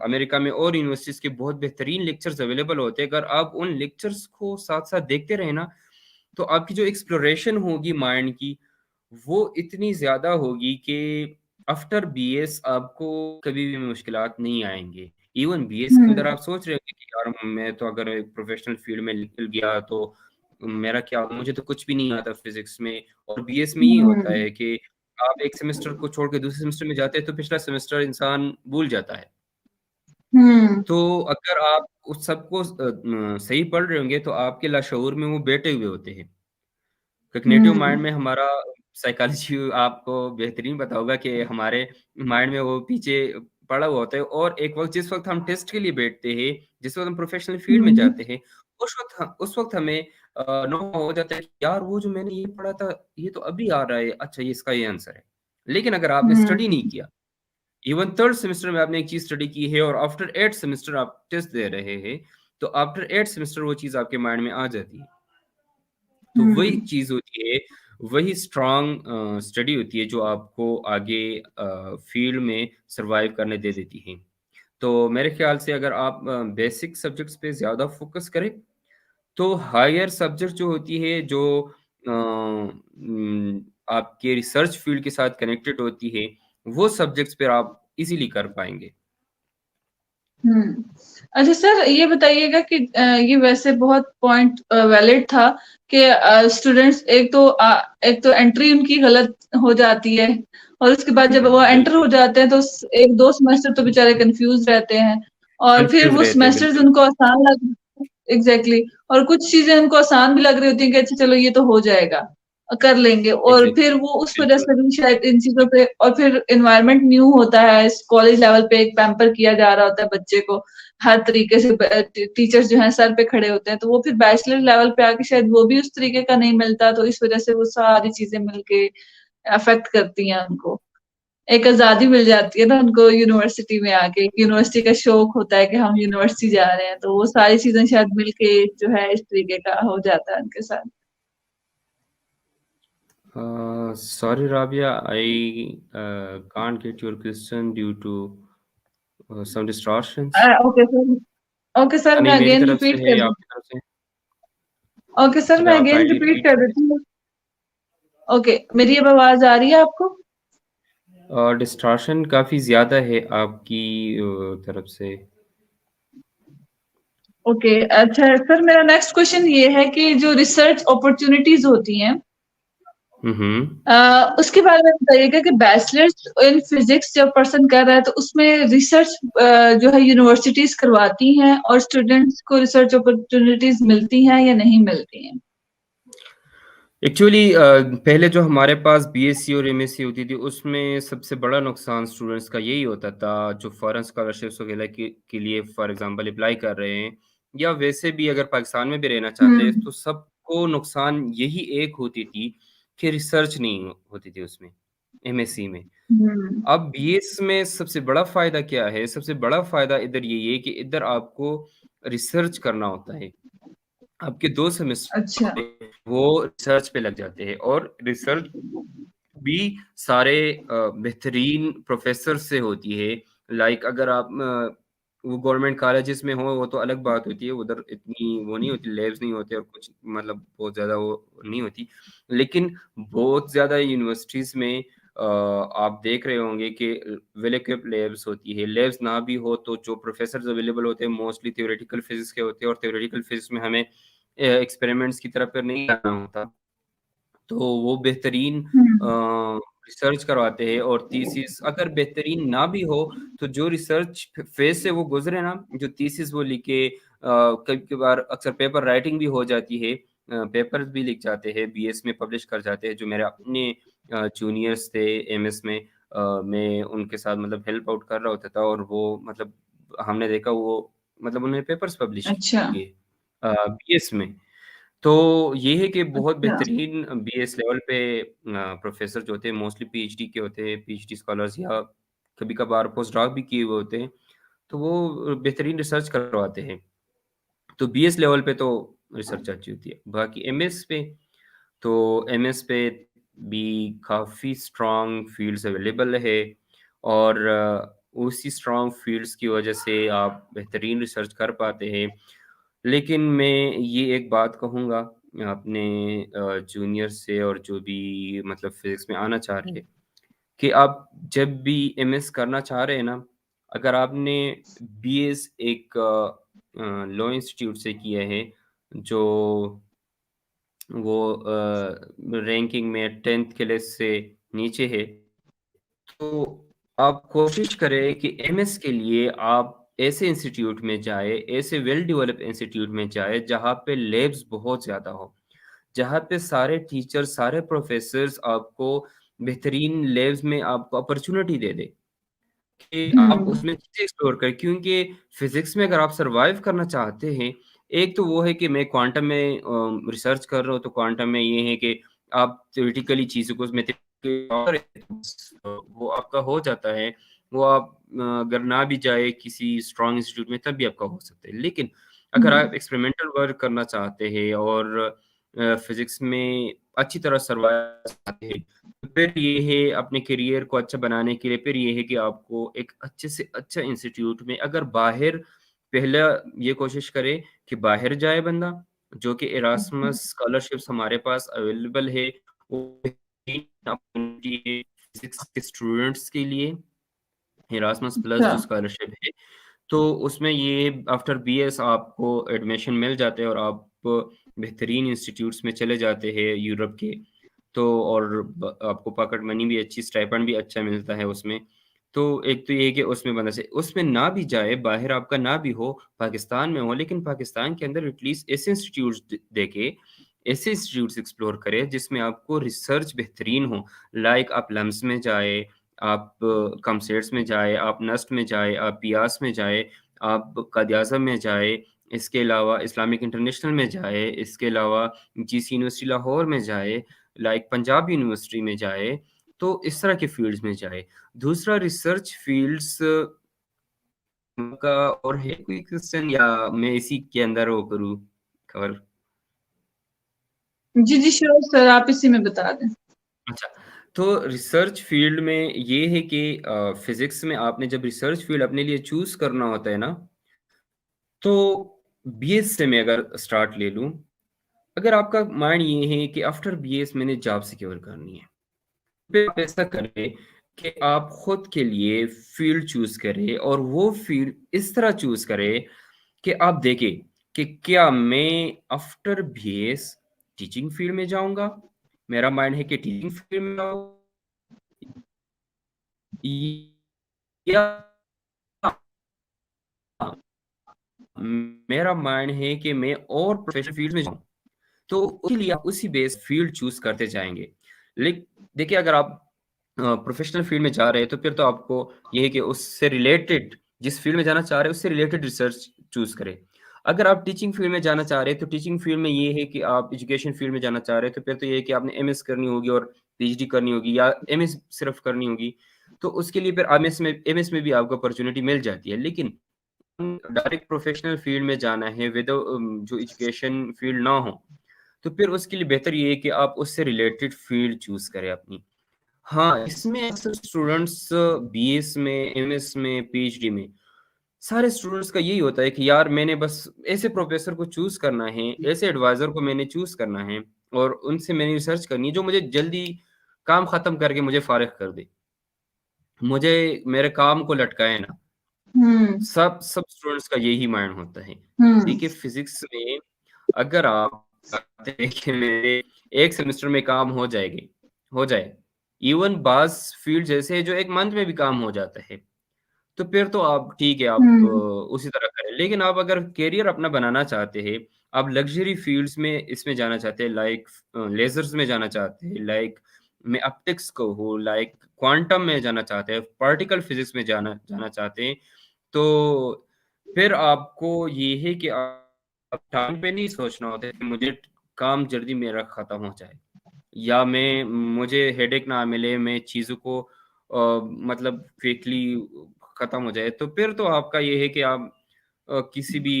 अमेरिका में और यूनिवर्सिटीज के बहुत बेहतरीन लेक्चर्स अवेलेबल होते हैं, अगर आप उन लेक्चर्स को साथ साथ देखते रहे ना, तो आपकी जो एक्सप्लोरेशन होगी माइंड की, वो इतनी ज्यादा होगी कि आफ्टर बीएस आपको कभी भी मुश्किलात नहीं आएंगे। इवन बीएस के अंदर हम्म। आप सोच रहे हो कि यार मैं तो अगर एक प्रोफेशनल फील्ड में निकल गया तो मेरा क्या होगा? मुझे तो कुछ भी नहीं आता फिजिक्स में। और बीएस में ये होता हम्म। है कि आप एक सेमेस्टर को छोड़ के दूसरे सेमेस्टर में जाते हैं तो पिछला सेमेस्टर इंसान भूल जाता है। हम्म। तो अगर आप उस सबको सही पढ़ रहे होंगे तो आपके लाशऊर में वो बैठे हुए होते हैं। कॉग्निटिव माइंड हम्म में हमारा साइकोलॉजी आपको बेहतरीन पता होगा कि हमारे माइंड में वो पीछे पड़ा हुआ होता है, और एक वक़्त जिस वक़्त हम टेस्ट के लिए बैठते हैं, जिस वक़्त हम प्रोफ़ेशनल फ़ील्ड में हम्म जाते हैं, उस वक़्त हमें नो हो जाता है कि यार वो जो मैंने ये पढ़ा था, ये तो अभी आ रहा है, अच्छा ये इसका ये आंसर है। लेकिन अगर आपने स्टडी नहीं हम्म किया, इवन 3rd सेमेस्टर में आपने एक चीज़ स्टडी की है और आफ्टर 8th सेमेस्टर आप टेस्ट दे रहे हैं, तो आफ्टर 8th सेमेस्टर वो चीज़ आपके माइंड में आ जाती है। तो वही हम्म चीज़ होती है, वही स्ट्रॉन्ग स्टडी होती है जो आपको आगे फ़ील्ड में सर्वाइव करने दे देती है। तो मेरे ख़्याल से अगर आप बेसिक सब्जेक्ट्स पे ज़्यादा फ़ोकस करें, तो हायर सब्जेक्ट जो होती है, जो आपके रिसर्च फ़ील्ड के साथ कनेक्टेड होती है, वो सब्जेक्ट्स पे आप ईज़िली कर पाएँगे। हम्म। अच्छा सर, ये बताइएगा कि ये वैसे बहुत पॉइंट वैलिड था कि स्टूडेंट्स एक तो एंट्री उनकी गलत हो जाती है, और उसके बाद जब वो एंटर बिल्कुल, हो जाते हैं तो एक दो सेमेस्टर तो बेचारे कंफ्यूज रहते हैं, और फिर कन्फ्यूज़ वो रहते हैं, सेमेस्टर्स बिल्कुल। उनको आसान लग एग्जैक्टली और कुछ चीजें उनको आसान भी लग रही होती हैं कि अच्छा चलो ये तो हो जाएगा, कर लेंगे, और फिर एग्ज़ैक्टली, वो उस वजह बिल्कुल। से भी शायद इन चीजों पे, और फिर एनवायरनमेंट न्यू होता है, कॉलेज लेवल पे एक पैम्पर किया जा रहा होता है बच्चे को हर तरीके से, टीचर्स जो हैं सर पे खड़े होते हैं, तो वो फिर बैचलर लेवल पे आके शायद वो भी उस तरीके का नहीं मिलता, तो इस वजह से वो सारी चीजें मिलके अफेक्ट करती हैं उनको। एक आजादी मिल जाती है ना उनको यूनिवर्सिटी में आके, एक यूनिवर्सिटी का शौक होता है कि हम यूनिवर्सिटी जा रहे हैं, तो वो सारी चीजें शायद मिलके जो है इस तरीके का हो जाता है उनके साथ। Sorry, Rabia, I can't get your question due to some distortions. Okay sir, okay sir, नहीं मैं मेरी अगेन तरफ से रिपीट है कर या दूँ? आपकी तरफ से? ओके सर, अगर मैं आप अगेन काइंडली रिपीट रिपीट कर करें। देती हूँ। ओके, मेरी अब आवाज आ रही है आपको? डिस्टॉर्शन काफ़ी ज़्यादा है आपकी तरफ से। ओके, अच्छा सर, मेरा नेक्स्ट क्वेश्चन ये है कि जो रिसर्च अपॉर्चुनिटीज होती हैं, हुँ, हुँ। उसके बारे में बताइएगा कि बैचलर्स इन फिजिक्स जब पर्सन कर रहा है तो उसमें रिसर्च जो है यूनिवर्सिटीज करवाती हैं, और स्टूडेंट्स को रिसर्च अपॉर्चुनिटीज मिलती हैं या नहीं मिलती हैं? एक्चुअली पहले जो हमारे पास बीएससी और एमएससी होती थी, उसमें सबसे बड़ा नुकसान स्टूडेंट्स का यही होता था, जो फॉरेन स्कॉलरशिप्स वगैरह के लिए फॉर एग्ज़ाम्पल अप्लाई कर रहे हैं, या वैसे भी अगर पाकिस्तान में भी रहना चाहते हैं, हम्म तो सबको नुकसान यही एक होती थी कि रिसर्च नहीं होती थी उसमें, एमएससी में। हम्म अब बीएस में सबसे बड़ा फ़ायदा क्या है? सबसे बड़ा फ़ायदा इधर यही है कि इधर आपको रिसर्च करना होता है। आपके 2 अच्छा। सेमेस्टर वो रिसर्च पे लग जाते हैं, और रिसर्च भी सारे बेहतरीन प्रोफ़ेसर से होती है। लाइक अगर आप वो गवर्नमेंट कॉलेजेस में हो, वो तो अलग बात होती है, उधर इतनी वो नहीं होती, लैब्स नहीं होते और कुछ मतलब बहुत ज़्यादा वो नहीं होती। लेकिन बहुत ज़्यादा यूनिवर्सिटीज़ में आप देख रहे होंगे कि वेल इक्विप्ड लैब्स होती है। लैब्स ना भी हो तो जो प्रोफ़ेसर्स अवेलेबल होते हैं मोस्टली थ्योरेटिकल फिज़िक्स के होते हैं, और थ्योरेटिकल फिज़िक्स में हमें एक्सपेरिमेंट्स की तरफ फिर नहीं जाना होता। तो वो बेहतरीन हम्म रिसर्च करवाते हैं, और थीसिस अगर बेहतरीन ना भी हो, तो जो रिसर्च फेज़ से वो गुज़रे ना, जो थीसिस वो लिखे कभी-कभार अक्सर पेपर राइटिंग भी हो जाती है। पेपर्स भी लिख जाते हैं, बीएस में पब्लिश कर जाते हैं, जो मेरे अपने जूनियर्स थे एमएस में। मैं उनके साथ मतलब हेल्प आउट कर रहा होता था, और वो मतलब हमने देखा वो मतलब उन्होंने पेपर्स पब्लिश अच्छा। किए बीएस में। तो ये है कि बहुत अच्छा। बेहतरीन बीएस लेवल पे प्रोफ़ेसर जो होते हैं मोस्टली पीएचडी के होते हैं, पीएचडी स्कॉलर्स, या कभी-कभार पोस्ट डॉक भी किए हुए होते हैं, तो वो बेहतरीन रिसर्च करवाते हैं। तो बीएस लेवल पे तो रिसर्च अच्छी होती है। बाकी एमएस पे, तो एमएस पे भी काफ़ी स्ट्रॉन्ग फ़ील्ड्स अवेलेबल है, और उसी स्ट्रॉन्ग फ़ील्ड्स की वजह से आप बेहतरीन रिसर्च कर पाते हैं। लेकिन मैं ये एक बात कहूँगा अपने जूनियर से, और जो भी मतलब फ़िज़िक्स में आना चाह रहे हैं, कि आप जब भी एमएस करना चाह रहे हैं ना, अगर आपने बीएस एक लॉ इंस्टीट्यूट से किया है, जो वो रैंकिंग में 10th के लिस्ट से नीचे है, तो आप कोशिश करें कि एमएस के लिए आप ऐसे इंस्टीट्यूट में जाएँ, ऐसे वेल डेवलप्ड इंस्टीट्यूट में जाएँ, जहाँ पे लैब्स बहुत ज़्यादा हो। जहाँ पे सारे टीचर, सारे प्रोफेसर्स आपको बेहतरीन लैब्स में आपको अपॉर्च्युनिटी दे दे कि आप हम्म उसमें चीज़ें एक्सप्लोर करें, क्योंकि फिज़िक्स में अगर आप सर्वाइव करना चाहते हैं, एक तो वो है कि मैं क्वांटम में रिसर्च कर रहा हूँ, तो क्वांटम में ये है कि आप थ्योरेटिकली चीज़ों को वो आपका हो जाता है। वो आप अगर ना भी जाए किसी स्ट्रॉन्ग इंस्टीट्यूट में, तब भी आपका हो सकता है। लेकिन अगर हम्म आप एक्सपेरिमेंटल वर्क करना चाहते हैं और फिज़िक्स में अच्छी तरह सर्वाइव चाहते हैं, फिर ये है अपने करियर को अच्छा बनाने के लिए, फिर ये है कि आपको एक अच्छे से अच्छा इंस्टीट्यूट में, अगर बाहर पहला ये कोशिश करे कि बाहर जाए बंदा, जो कि एरास्मस स्कॉलरशिप्स हमारे पास अवेलेबल है, वो अपॉर्चुनिटी है फिजिक्स के स्टूडेंट्स के लिए। एरास्मस प्लस अच्छा जो स्कॉलरशिप है, तो उसमें ये आफ्टर बीएस आपको एडमिशन मिल जाते हैं और आप बेहतरीन इंस्टीट्यूट्स में चले जाते हैं यूरोप के। तो और आपको पॉकेट मनी भी अच्छी, स्टाइपेंड भी अच्छा मिलता है उसमें। तो एक तो ये है कि उसमें बंदा से उसमें ना भी जाए, बाहर आपका ना भी हो, पाकिस्तान में हो, लेकिन पाकिस्तान के अंदर एटलीस्ट ऐसे इंस्टीट्यूट्स देखे, ऐसे इंस्टीट्यूट्स एक्सप्लोर करे जिसमें आपको रिसर्च बेहतरीन हो। लाइक आप लम्स में जाए, आप कमसेट्स में जाए, आप नस्ट में जाए, आप पियास में जाए, आप कायद-ए-आज़म में जाए, इसके अलावा इस्लामिक इंटरनेशनल में जाए, इसके अलावा जीसी यूनिवर्सिटी लाहौर में जाए, लाइक पंजाब यूनिवर्सिटी में जाए, तो इस तरह के फील्ड्स में जाए। दूसरा रिसर्च फील्ड्स का और है कोई क्वेश्चन, या मैं इसी के अंदर वो करूँ कवर? जी जी श्योर सर, आप इसी में बता दें। अच्छा, तो रिसर्च फील्ड में ये है कि फिज़िक्स में आपने जब रिसर्च फील्ड अपने लिए चूज़ करना होता है ना, तो बीएस से मैं अगर स्टार्ट ले लूँ, अगर आपका माइंड ये है कि आफ्टर बीएस मैंने जॉब सिक्योर करनी है, फिर आप ऐसा करें कि आप खुद के लिए फील्ड चूज़ करें और वो फील्ड इस तरह चूज़ करें कि आप देखें कि क्या मैं आफ्टर बीएस टीचिंग फील्ड में जाऊँगा? मेरा माइंड है कि टीचिंग फील्ड में जाऊँ, या मेरा माइंड है कि मैं और प्रोफेशनल फील्ड में जाऊँ। तो उसके लिए आप उसी बेस फील्ड चूज़ करते जाएँगे। देखिए, अगर आप प्रोफ़ेशनल फ़ील्ड में जा रहे हैं, तो फिर तो आपको ये है कि उससे रिलेटेड जिस फ़ील्ड में जाना चाह रहे हैं, उससे रिलेटेड रिसर्च चूज़ करें। अगर आप टीचिंग फ़ील्ड में जाना चाह रहे हैं, तो टीचिंग फ़ील्ड में ये है कि आप एजुकेशन फ़ील्ड में जाना चाह रहे हैं, तो फिर तो ये है कि आपने एमएस करनी होगी और पीएचडी करनी होगी, या एमएस सिर्फ़ करनी होगी। तो उसके लिए फिर एमएस में भी आपको अपॉर्च्युनिटी मिल जाती है। लेकिन डायरेक्ट प्रोफ़ेशनल फ़ील्ड में जाना है जो एजुकेशन फ़ील्ड ना हो, तो फिर उसके लिए बेहतर ये है कि आप उससे रिलेटेड फ़ील्ड चूज़ करें अपनी। हाँ, इसमें अक्सर स्टूडेंट्स बीएस में, एमएस में, पीएचडी में, सारे स्टूडेंट्स का यही होता है कि यार मैंने बस ऐसे प्रोफ़ेसर को चूज़ करना है, ऐसे एडवाइज़र को मैंने चूज़ करना है और उनसे मैंने रिसर्च करनी है जो मुझे जल्दी काम ख़त्म करके मुझे फ़ारिग कर दे। मुझे मेरे काम को लटकाए ना। हम्म सब सब स्टूडेंट्स का यही माइंड होता है। हम्म देखिए फिज़िक्स में अगर आप चाहते हैं कि मेरे 1 सेमेस्टर में काम हो जाए, इवन बाज़ फील्ड जैसे हैं जो 1 मंथ में भी काम हो जाता है, तो फिर तो आप ठीक है, आप हम्म उसी तरह करें। लेकिन आप अगर करियर अपना बनाना चाहते हैं, आप लग्ज़री फ़ील्ड्स में इसमें जाना चाहते हैं, लाइक लेज़र्स में जाना चाहते हैं, लाइक मैं ऑप्टिक्स को हूँ, लाइक क्वांटम में जाना चाहते हैं, पार्टिकल फ़िज़िक्स में जाना जाना चाहते हैं, तो फिर आपको ये है कि आप टाइम पे नहीं सोचना होता है कि मुझे काम जल्दी मेरा खत्म हो जाए, या मैं मुझे हेडेक ना मिले, मैं चीज़ों को मतलब क्विकली खत्म हो जाए। तो फिर तो आपका ये है कि आप किसी भी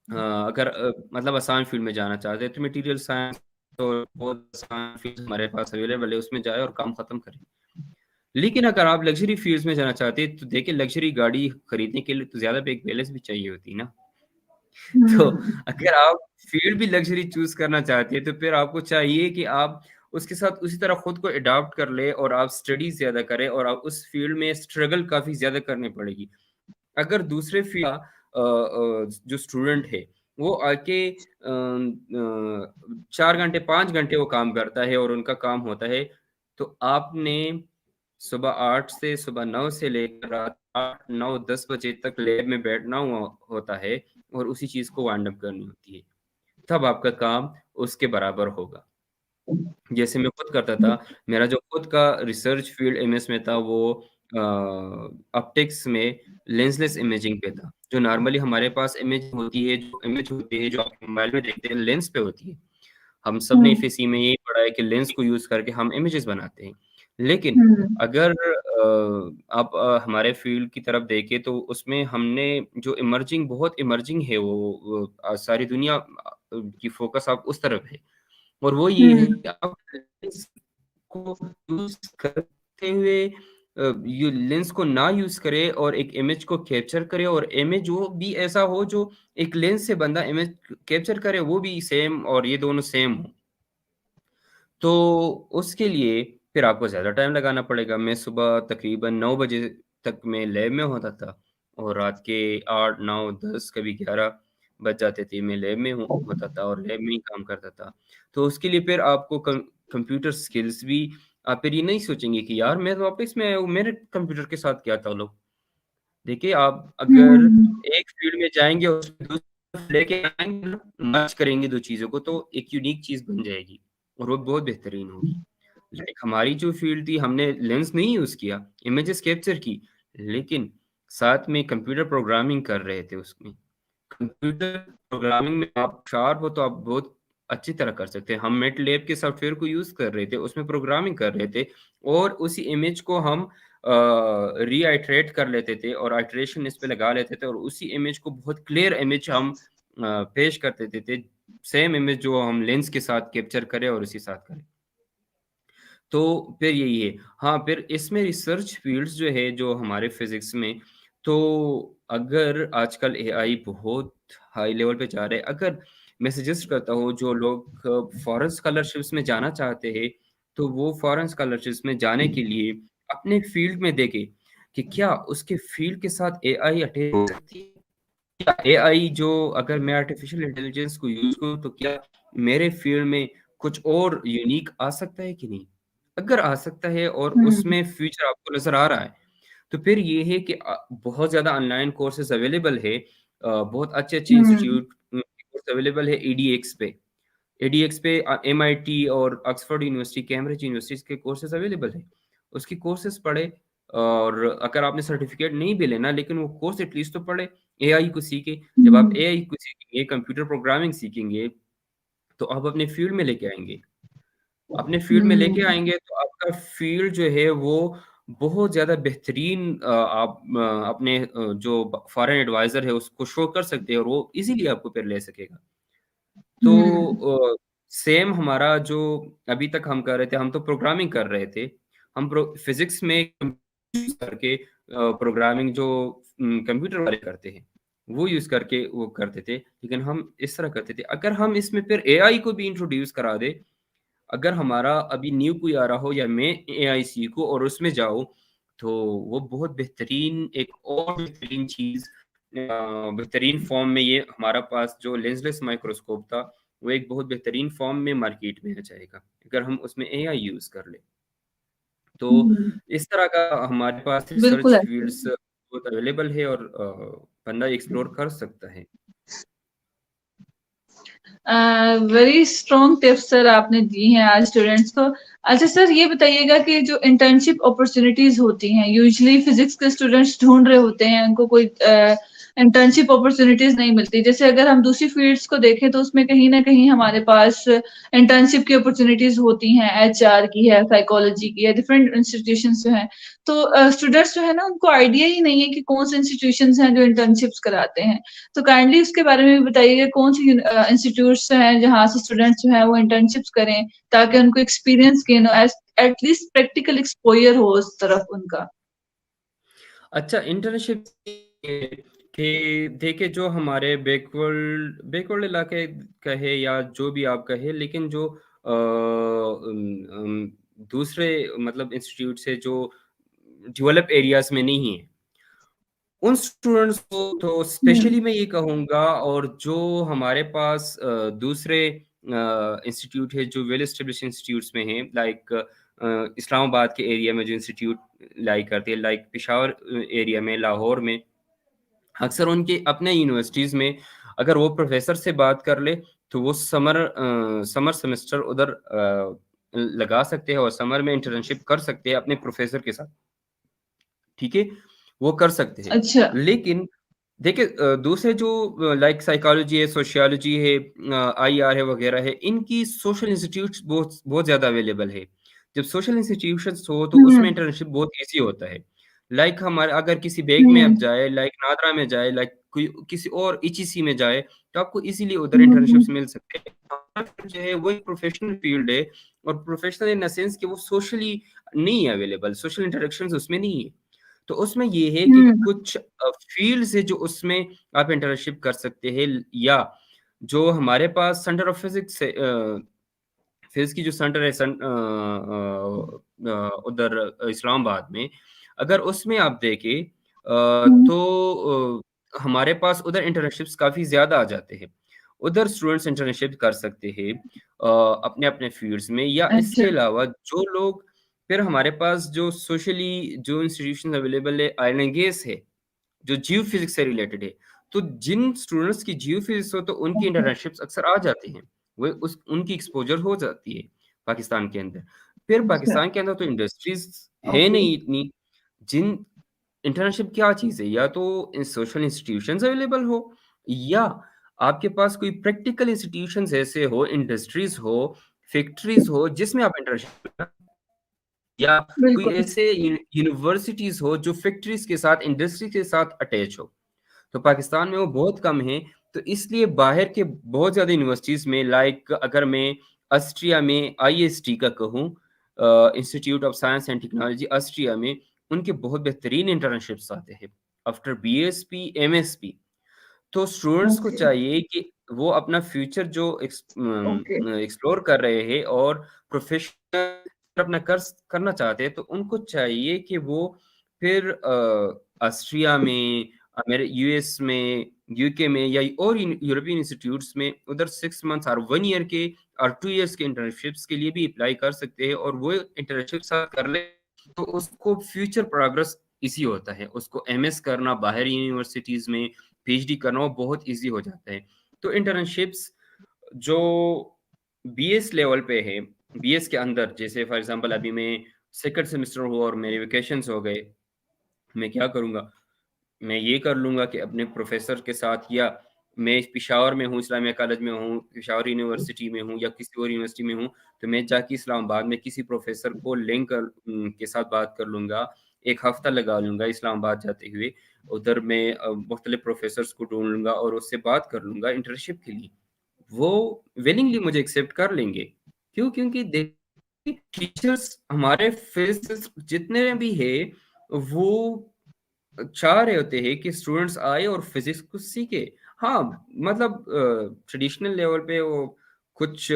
अगर मतलब आसान फील्ड में जाना चाहते हैं, तो मटीरियल साइंस तो बहुत आसान फील्ड हमारे पास अवेलेबल है, उसमें जाए और काम खत्म करें। लेकिन अगर आप लग्ज़री फ़ील्ड्स में जाना चाहते हैं, तो देखिए लग्ज़री गाड़ी खरीदने के लिए तो ज़्यादा बैंक बैलेंस भी चाहिए होती है ना। तो हम्म अगर आप फ़ील्ड भी लग्ज़री चूज़ करना चाहते हैं, तो फिर आपको चाहिए कि आप उसके साथ उसी तरह खुद को एडॉप्ट कर लें और आप स्टडी ज़्यादा करें और आप उस फ़ील्ड में स्ट्रगल काफ़ी ज़्यादा करनी पड़ेगी। अगर दूसरे जो स्टूडेंट है, वो आके 4 घंटे, 5 घंटे वो काम करता है और उनका काम होता है, तो आपने सुबह 8 से सुबह 9 से लेकर रात 8, 9, 10 बजे तक लैब में बैठना हुआ होता है और उसी चीज़ को वाइंड अप करनी होती है। तब आपका काम उसके बराबर होगा। जैसे मैं खुद करता था, मेरा जो खुद का रिसर्च फील्ड एमएस में था वो ऑप्टिक्स में लेंसलेस इमेजिंग पे था। जो नॉर्मली हमारे पास इमेज होती है जो आप मोबाइल में देखते हैं लेंस पे होती है। हम सब ने हम्म एफएसी में यही पढ़ा है कि लेंस को यूज़ करके हम इमेजेस बनाते हैं। लेकिन हम्म अगर आप हमारे फील्ड की तरफ देखें तो उसमें हमने जो बहुत इमर्जिंग है वो सारी दुनिया की फ़ोकस अब उस तरफ है। और वो ये है हम्म कि आप लेंस को यूज़ करते हुए ये लेंस को ना यूज़ करें और एक इमेज को कैप्चर करें और इमेज वो भी ऐसा हो जो एक लेंस से बंदा इमेज कैप्चर करे वो भी सेम और ये दोनों सेम हो। तो उसके लिए फिर आपको ज़्यादा टाइम लगाना पड़ेगा। मैं सुबह तकरीबन 9 बजे तक मैं लैब में होता था और रात के 8, 9, 10 कभी 11 बज जाते थे, मैं लैब में होता था और लैब में ही काम करता था। तो उसके लिए फिर आपको कंप्यूटर स्किल्स भी आप फिर ये नहीं सोचेंगे कि यार मैं तो ऑफ़िस में हूँ, मेरे कंप्यूटर के साथ क्या ताल्लुक? देखिए, आप अगर हम्म एक फ़ील्ड में जाएँगे और उसमें दूसरी लेके आएँगे ना, मर्ज करेंगे 2 चीज़ों को तो एक यूनिक चीज़ बन जाएगी और वो बहुत बेहतरीन होगी। लाइक हमारी जो फ़ील्ड थी हमने लेंस नहीं यूज़ किया, इमेजेस कैप्चर की, लेकिन साथ में कंप्यूटर प्रोग्रामिंग कर रहे थे उसमें। कंप्यूटर प्रोग्रामिंग में आप शार्प हो तो आप बहुत अच्छी तरह कर सकते हैं। हम मैटलैब के सॉफ्टवेयर को यूज़ कर रहे थे, उसमें प्रोग्रामिंग कर रहे थे और उसी इमेज को हम रीआइटरेट कर लेते थे और आइटरेशन इस पे लगा लेते थे और उसी इमेज को बहुत क्लियर इमेज हम पेश कर देते थे। सेम इमेज जो हम लेंस के साथ कैप्चर करें और उसी साथ करें। तो फिर यही है। हाँ, फिर इसमें रिसर्च फ़ील्ड्स जो है, जो हमारे फ़िज़िक्स में, तो अगर आजकल एआई बहुत हाई लेवल पे जा रहा है, अगर मैं सजेस्ट करता हूँ जो लोग फ़ॉरेन स्कॉलरशिप्स में जाना चाहते हैं, तो वो फ़ॉरेन स्कॉलरशिप्स में जाने के लिए अपने फ़ील्ड में देखें कि क्या उसके फ़ील्ड के साथ एआई अटैच हो सकती है? क्या एआई जो अगर मैं आर्टिफ़िशियल इंटेलिजेंस को यूज़ करूँ, तो क्या मेरे फ़ील्ड में कुछ और यूनिक आ सकता है कि नहीं? अगर आ सकता है और हम्म उसमें फ्यूचर आपको नज़र आ रहा है, तो फिर ये है कि बहुत ज़्यादा ऑनलाइन कोर्सेज़ अवेलेबल है। बहुत अच्छे-अच्छे हम्म इंस्टीट्यूट कोर्स अवेलेबल है ईडीएक्स पे। ईडीएक्स पे एमआईटी और ऑक्सफोर्ड यूनिवर्सिटी, कैम्ब्रिज यूनिवर्सिटीज़ के कोर्सेज़ अवेलेबल हैं। उसकी कोर्सेज़ पढ़ें और अगर आपने सर्टिफ़िकेट नहीं भी लेना, लेकिन वो कोर्स एटलीस्ट तो पढ़ें, एआई को सीखें। जब आप हम्म एआई को सीखेंगे, कंप्यूटर प्रोग्रामिंग सीखेंगे, तो आप अपने फ़ील्ड में लेके आएँगे। अपने फ़ील्ड में लेके हम्म आएँगे तो आपका फ़ील्ड जो है वो बहुत ज़्यादा बेहतरीन आप अपने जो फ़ॉरेन एडवाइज़र है उसको शो कर सकते हैं और वो ईज़िली आपको फिर ले सकेगा। तो हम्म सेम हमारा जो अभी तक हम कर रहे थे, हम तो प्रोग्रामिंग कर रहे थे। हम फ़िज़िक्स में यूज़ करके प्रोग्रामिंग जो कंप्यूटर वाले करते हैं, वो यूज़ करके वो करते थे। लेकिन हम इस तरह करते थे, अगर हम इसमें फिर एआई को भी इंट्रोड्यूस करा दें, अगर हमारा अभी न्यू कोई आ रहा हो या मैं एआई सीखूँ और उसमें जाऊँ, तो वो बहुत बेहतरीन एक और बेहतरीन चीज़ बेहतरीन फ़ॉर्म में ये हमारा पास जो लेंसलेस माइक्रोस्कोप था, वो एक बहुत बेहतरीन फ़ॉर्म में मार्केट में आ जाएगा, अगर हम उसमें एआई यूज़ कर लें। तो हम्म, इस तरह का हमारे पास बिल्कुल रिसर्च ऐसे। फ़ील्ड्स बहुत अवेलेबल है और बंदा एक्सप्लोर कर सकता है। वेरी स्ट्रॉन्ग टिप्स सर आपने दी हैं आज स्टूडेंट्स को। अच्छा सर ये बताइएगा कि जो इंटर्नशिप अपॉर्चुनिटीज होती हैं यूजुअली फिजिक्स के स्टूडेंट्स ढूंढ रहे होते हैं, उनको कोई इंटर्नशिप अपॉर्चुनिटीज नहीं मिलती। जैसे अगर हम दूसरी फील्ड्स को देखें तो उसमें कहीं ना कहीं हमारे पास इंटर्नशिप की अपॉर्चुनिटीज होती हैं, एचआर की है, साइकोलॉजी की है, डिफरेंट इंस्टीट्यूशंस जो हैं। तो स्टूडेंट्स जो है ना उनको आइडिया ही नहीं है कि कौन से इंस्टीट्यूशंस हैं जो इंटर्नशिप्स कराते हैं। तो काइंडली उसके बारे में भी बताइए कौन सी इंस्टीट्यूट्स हैं जहाँ से स्टूडेंट्स जो हैं वो इंटर्नशिप्स करें, ताकि उनको एक्सपीरियंस गेन हो, एटलीस्ट प्रैक्टिकल एक्सपोजर हो उस तरफ उनका। अच्छा, इंटर्नशिप कि देखिए जो हमारे बैकवर्ल्ड बैकवर्ड इलाके कहे या जो भी आप कहे, लेकिन जो दूसरे मतलब इंस्टीट्यूट से जो डेवलप एरियाज में नहीं है, उन स्टूडेंट्स को तो हम्म स्पेशली मैं ये कहूँगा, और जो हमारे पास दूसरे इंस्टीट्यूट है जो वेल एस्टेब्लिश्ड इंस्टीट्यूट्स में हैं, लाइक इस्लामाबाद के एरिया में जो इंस्टीट्यूट लाई करते हैं, लाइक पेशावर एरिया में, लाहौर में, अक्सर उनके अपने यूनिवर्सिटीज़ में अगर वो प्रोफ़ेसर से बात कर ले, तो वो समर सेमेस्टर उधर लगा सकते हैं और समर में इंटर्नशिप कर सकते हैं अपने प्रोफेसर के साथ, ठीक है? वो कर सकते हैं। अच्छा। लेकिन देखिए दूसरे जो लाइक साइकोलॉजी है, सोशियोलॉजी है, आईआर है वगैरह है, इनकी सोशल इंस्टीट्यूट्स बहुत बहुत ज़्यादा अवेलेबल है। जब सोशल इंस्टीट्यूशंस हो तो उसमें हम्म। इंटर्नशिप बहुत ईज़ी होता है। लाइक हमारे अगर किसी बैंक में आप हम्म। जाए, लाइक नादरा में जाए, लाइक कोई किसी और ईटीसी में जाए, तो आपको ईज़िली उधर हम्म। इंटर्नशिप्स मिल सकते हैं। हमारा फील्ड जो है वो एक प्रोफेशनल फील्ड है और प्रोफेशनल इन द सेंस कि वो सोशली नहीं है अवेलेबल, सोशल इंटरेक्शंस उसमें नहीं है। तो उसमें ये है कि हम्म। कुछ फ़ील्ड्स है जो उसमें आप इंटर्नशिप कर सकते हैं या जो हमारे पास सेंटर ऑफ फिज़िक्स है फिज़िक्स की जो सेंटर है उधर इस्लामाबाद में, अगर उसमें आप देखें हम्म। तो हमारे पास उधर इंटर्नशिप्स काफ़ी ज़्यादा आ जाते हैं। उधर स्टूडेंट्स इंटर्नशिप कर सकते हैं अपने-अपने फ़ील्ड्स में या अच्छा। इसके अलावा जो लोग फिर हमारे पास जो सोशली जो इंस्टीट्यूशंस अवेलेबल है, आईएनएगेस है, जो जियो फिज़िक्स से रिलेटेड है। तो जिन स्टूडेंट्स की जियो फिज़िक्स हो तो उनकी ओके। इंटर्नशिप्स अक्सर आ जाती हैं। वो उस उनकी एक्सपोज़र हो जाती है पाकिस्तान के अंदर। फिर अच्छा। पाकिस्तान के अंदर तो इंडस्ट्रीज़ है ओके। नहीं इतनी, जिन इंटर्नशिप क्या चीज़ है? या तो सोशल इंस्टीट्यूशंस अवेलेबल हो या आपके पास कोई प्रैक्टिकल इंस्टीट्यूशंस ऐसे हो, इंडस्ट्रीज़ हो, फैक्ट्रीज़ हो जिसमें आप इंटर्नशिप या कोई बिल्कुल। ऐसे यूनिवर्सिटीज़ हो जो फैक्ट्रीज़ के साथ, इंडस्ट्री के साथ अटैच हो। तो पाकिस्तान में वो बहुत कम है, तो इसलिए बाहर के बहुत ज़्यादा यूनिवर्सिटीज़ में लाइक अगर मैं ऑस्ट्रिया में आईएसटी का कहूँ institute of science and technology Austria में, उनके बहुत बेहतरीन इंटर्नशिप्स आते हैं। आफ्टर बीएसपी, एमएसपी तो स्टूडेंट्स को ओके। चाहिए कि वो अपना फ्यूचर जो ओके। एक्सप्लोर कर रहे हैं और प्रोफेशनल अपना करना चाहते हैं, तो उनको चाहिए कि वो फिर ऑस्ट्रिया में, यूएस में, यूके में या और यूरोपियन इंस्टीट्यूट्स में उधर 6 मंथ्स और 1 ईयर के और 2 इयर्स के इंटर्नशिप्स के लिए भी अप्लाई कर सकते हैं और वो इंटर्नशिप साथ कर ले, तो उसको फ्यूचर प्रोग्रेस इजी होता है। उसको एमएस करना बाहर यूनिवर्सिटीज़ में पीएचडी करना वो बहुत ईज़ी हो जाता है। तो इंटर्नशिप्स जो बीएस लेवल पे है, बीएस के अंदर जैसे फॉर एग्ज़ाम्पल अभी मैं सेकंड सेमेस्टर हुआ और मेरे वेकेशंस हो गए, मैं क्या करूँगा? मैं ये कर लूँगा कि अपने प्रोफ़ेसर के साथ या मैं पेशावर में हूँ, इस्लामिया कॉलेज में हूँ, पेशावर यूनिवर्सिटी में हूँ या किसी और यूनिवर्सिटी में हूँ, तो मैं जाके इस्लामाबाद में किसी प्रोफ़ेसर को के साथ बात कर लूँगा। 1 हफ़्ता लगा लूँगा इस्लामाबाद जाते हुए। उधर मैं मुख्तलिफ़ प्रोफ़ेसर्स को ढूँढ लूँगा और उससे बात कर लूँगा इंटर्नशिप के लिए। वो विलिंगली मुझे एक्सेप्ट कर लेंगे। क्यों? क्योंकि देखिए टीचर्स हमारे फ़िज़िसिस्ट जितने भी हैं, वो चाह रहे होते हैं कि स्टूडेंट्स आए और फिजिक्स को सीखे। हाँ, मतलब ट्रेडिशनल लेवल पे वो कुछ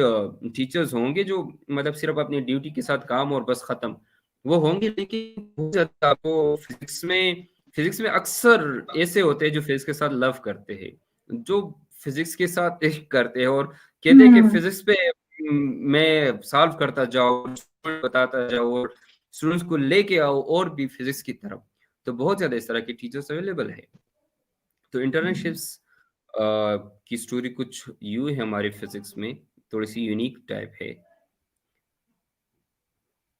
टीचर्स होंगे जो मतलब सिर्फ़ अपनी ड्यूटी के साथ काम और बस ख़त्म, वो होंगे लेकिन बहुत ज़्यादा आपको फिजिक्स में अक्सर ऐसे होते हैं जो फिजिक्स के साथ लव करते हैं, जो फिजिक्स के साथ इश्क करते हैं और कहते हैं कि हम्म। फिजिक्स पे मैं सॉल्व करता जाऊँ, बताता जाऊँ और स्टूडेंट्स को लेके आओ और भी फिजिक्स की तरफ। तो बहुत ज़्यादा इस तरह के टीचर्स अवेलेबल है। तो इंटर्नशिप्स की स्टोरी कुछ यूँ है हमारे फिज़िक्स में, थोड़ी-सी यूनिक टाइप है।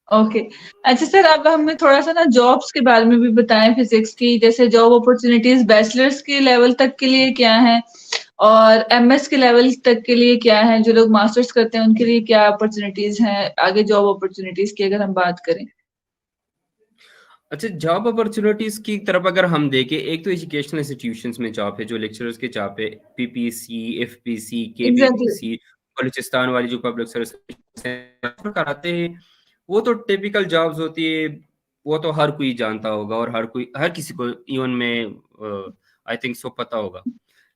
ओके। अच्छा सर, अब हमें थोड़ा सा ना जॉब्स के बारे में भी बताएं फिजिक्स की, जैसे जॉब अपॉर्चुनिटीज बैचलर्स के लेवल तक के लिए क्या है और एमएस के लेवल तक के लिए क्या है, जो लोग मास्टर्स करते हैं उनके लिए क्या अपॉर्चुनिटीज हैं आगे जॉब अपॉर्चुनिटीज की अगर हम बात करें। अच्छा, जॉब अपॉर्च्युनिटीज़ की तरफ अगर हम देखें, एक तो एजुकेशनल इंस्टीट्यूशंस में जॉब है, जो लेक्चरर्स की जॉब है, पीपीसी, एफपीसी, एग्जैक्टली। केपीपीसी, बलूचिस्तान वाली जो पब्लिक सर्विस कराते हैं, वो तो टिपिकल जॉब्स होती है, वो तो हर कोई जानता होगा और हर किसी को इवन में आई थिंक सो पता होगा।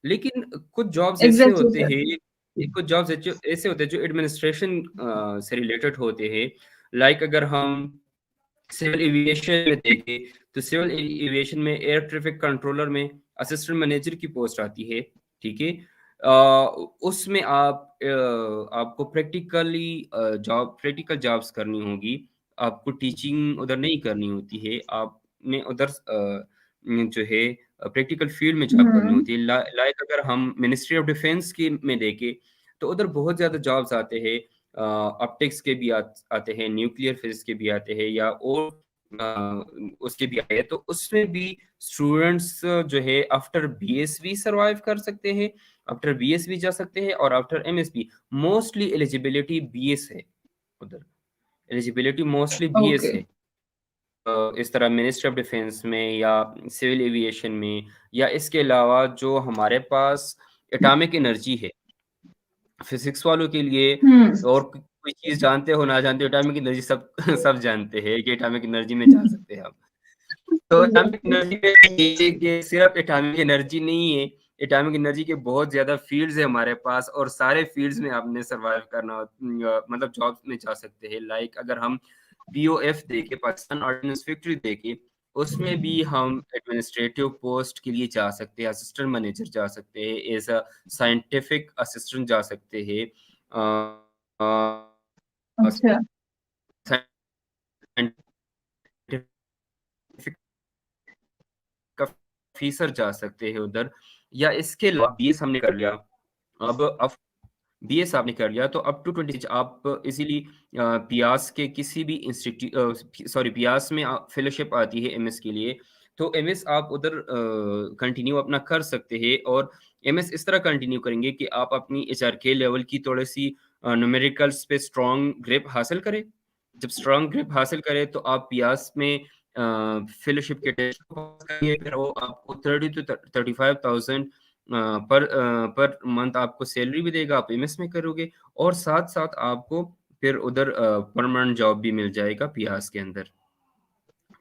लेकिन कुछ जॉब्स ऐसे एग्जैक्टली होते सर। हैं कुछ जॉब्स ऐसे होते हैं जो एडमिनिस्ट्रेशन से रिलेटेड होते हैं। लाइक अगर हम सिविल एविएशन में देखें, तो सिविल एविएशन में एयर ट्रैफिक कंट्रोलर में असिस्टेंट मैनेजर की पोस्ट आती है, ठीक है? अ, उसमें आपको प्रैक्टिकल जॉब्स करनी होगी। आपको टीचिंग उधर नहीं करनी होती है। आपने उधर जो है प्रैक्टिकल फील्ड में जॉब करनी हम्म। होती है। लाइक अगर हम मिनिस्ट्री ऑफ डिफेंस की में देखें, तो उधर बहुत ज़्यादा जॉब्स आते हैं, ऑप्टिक्स के भी आते हैं, न्यूक्लियर फिजिक्स के भी आते हैं, या और उसके भी आए हैं। तो उसमें भी स्टूडेंट्स जो है आफ्टर बीएसवी सर्वाइव कर सकते हैं, आफ्टर बीएसवी जा सकते हैं, और after MSV mostly eligibility BS है उधर, एलिजिबिलिटी मोस्टली बीएस ओके। है। इस तरह मिनिस्ट्री ऑफ डिफेंस में या सिविल एविएशन में, या इसके अलावा जो हमारे पास एटॉमिक एनर्जी है, फिजिक्स वालों के लिए, हम्म। और कोई चीज़ जानते हो ना जानते हो, एटॉमिक एनर्जी सब सब जानते हैं कि एटॉमिक एनर्जी में जा सकते हैं हम। तो एटॉमिक एनर्जी में ये है कि सिर्फ एटॉमिक एनर्जी नहीं है, एटॉमिक एनर्जी के बहुत ज़्यादा फ़ील्ड्स हैं हमारे पास, और सारे फ़ील्ड्स में आपने सर्वाइव करना मतलब जॉब्स में जा सकते हैं। लाइक अगर हम पीओएफ देखें, पाकिस्तान ऑर्डिनेंस फैक्ट्री देखें, उसमें भी हम एडमिनिस्ट्रेटिव पोस्ट के लिए जा सकते हैं, असिस्टेंट मैनेजर जा सकते हैं, एज़ अ साइंटिफिक असिस्टेंट जा सकते हैं, अच्छा। साइंटिफिक ऑफिसर जा सकते हैं उधर, या इसके अलावा बीएस हमने कर लिया। अब बीएस आपने कर लिया तो अप टू 20 आप इजीली पियास के किसी भी सॉरी पियास में फेलोशिप आती है एमएस के लिए, तो एमएस आप उधर कंटिन्यू अपना कर सकते हैं, और एमएस इस तरह कंटिन्यू करेंगे कि आप अपनी एचआरके लेवल की थोड़ी सी न्यूमेरिकल्स पे स्ट्रॉन्ग ग्रिप हासिल करें। जब स्ट्रॉन्ग ग्रिप हासिल करें तो आप पियास में फेलोशिप के टेस्ट को पास करिए, फिर वो आपको 30 to 35,000 पर मंथ आपको सैलरी भी देगा, आप एमएस में करोगे, और साथ-साथ आपको फिर उधर परमानेंट जॉब भी मिल जाएगा पियास के अंदर।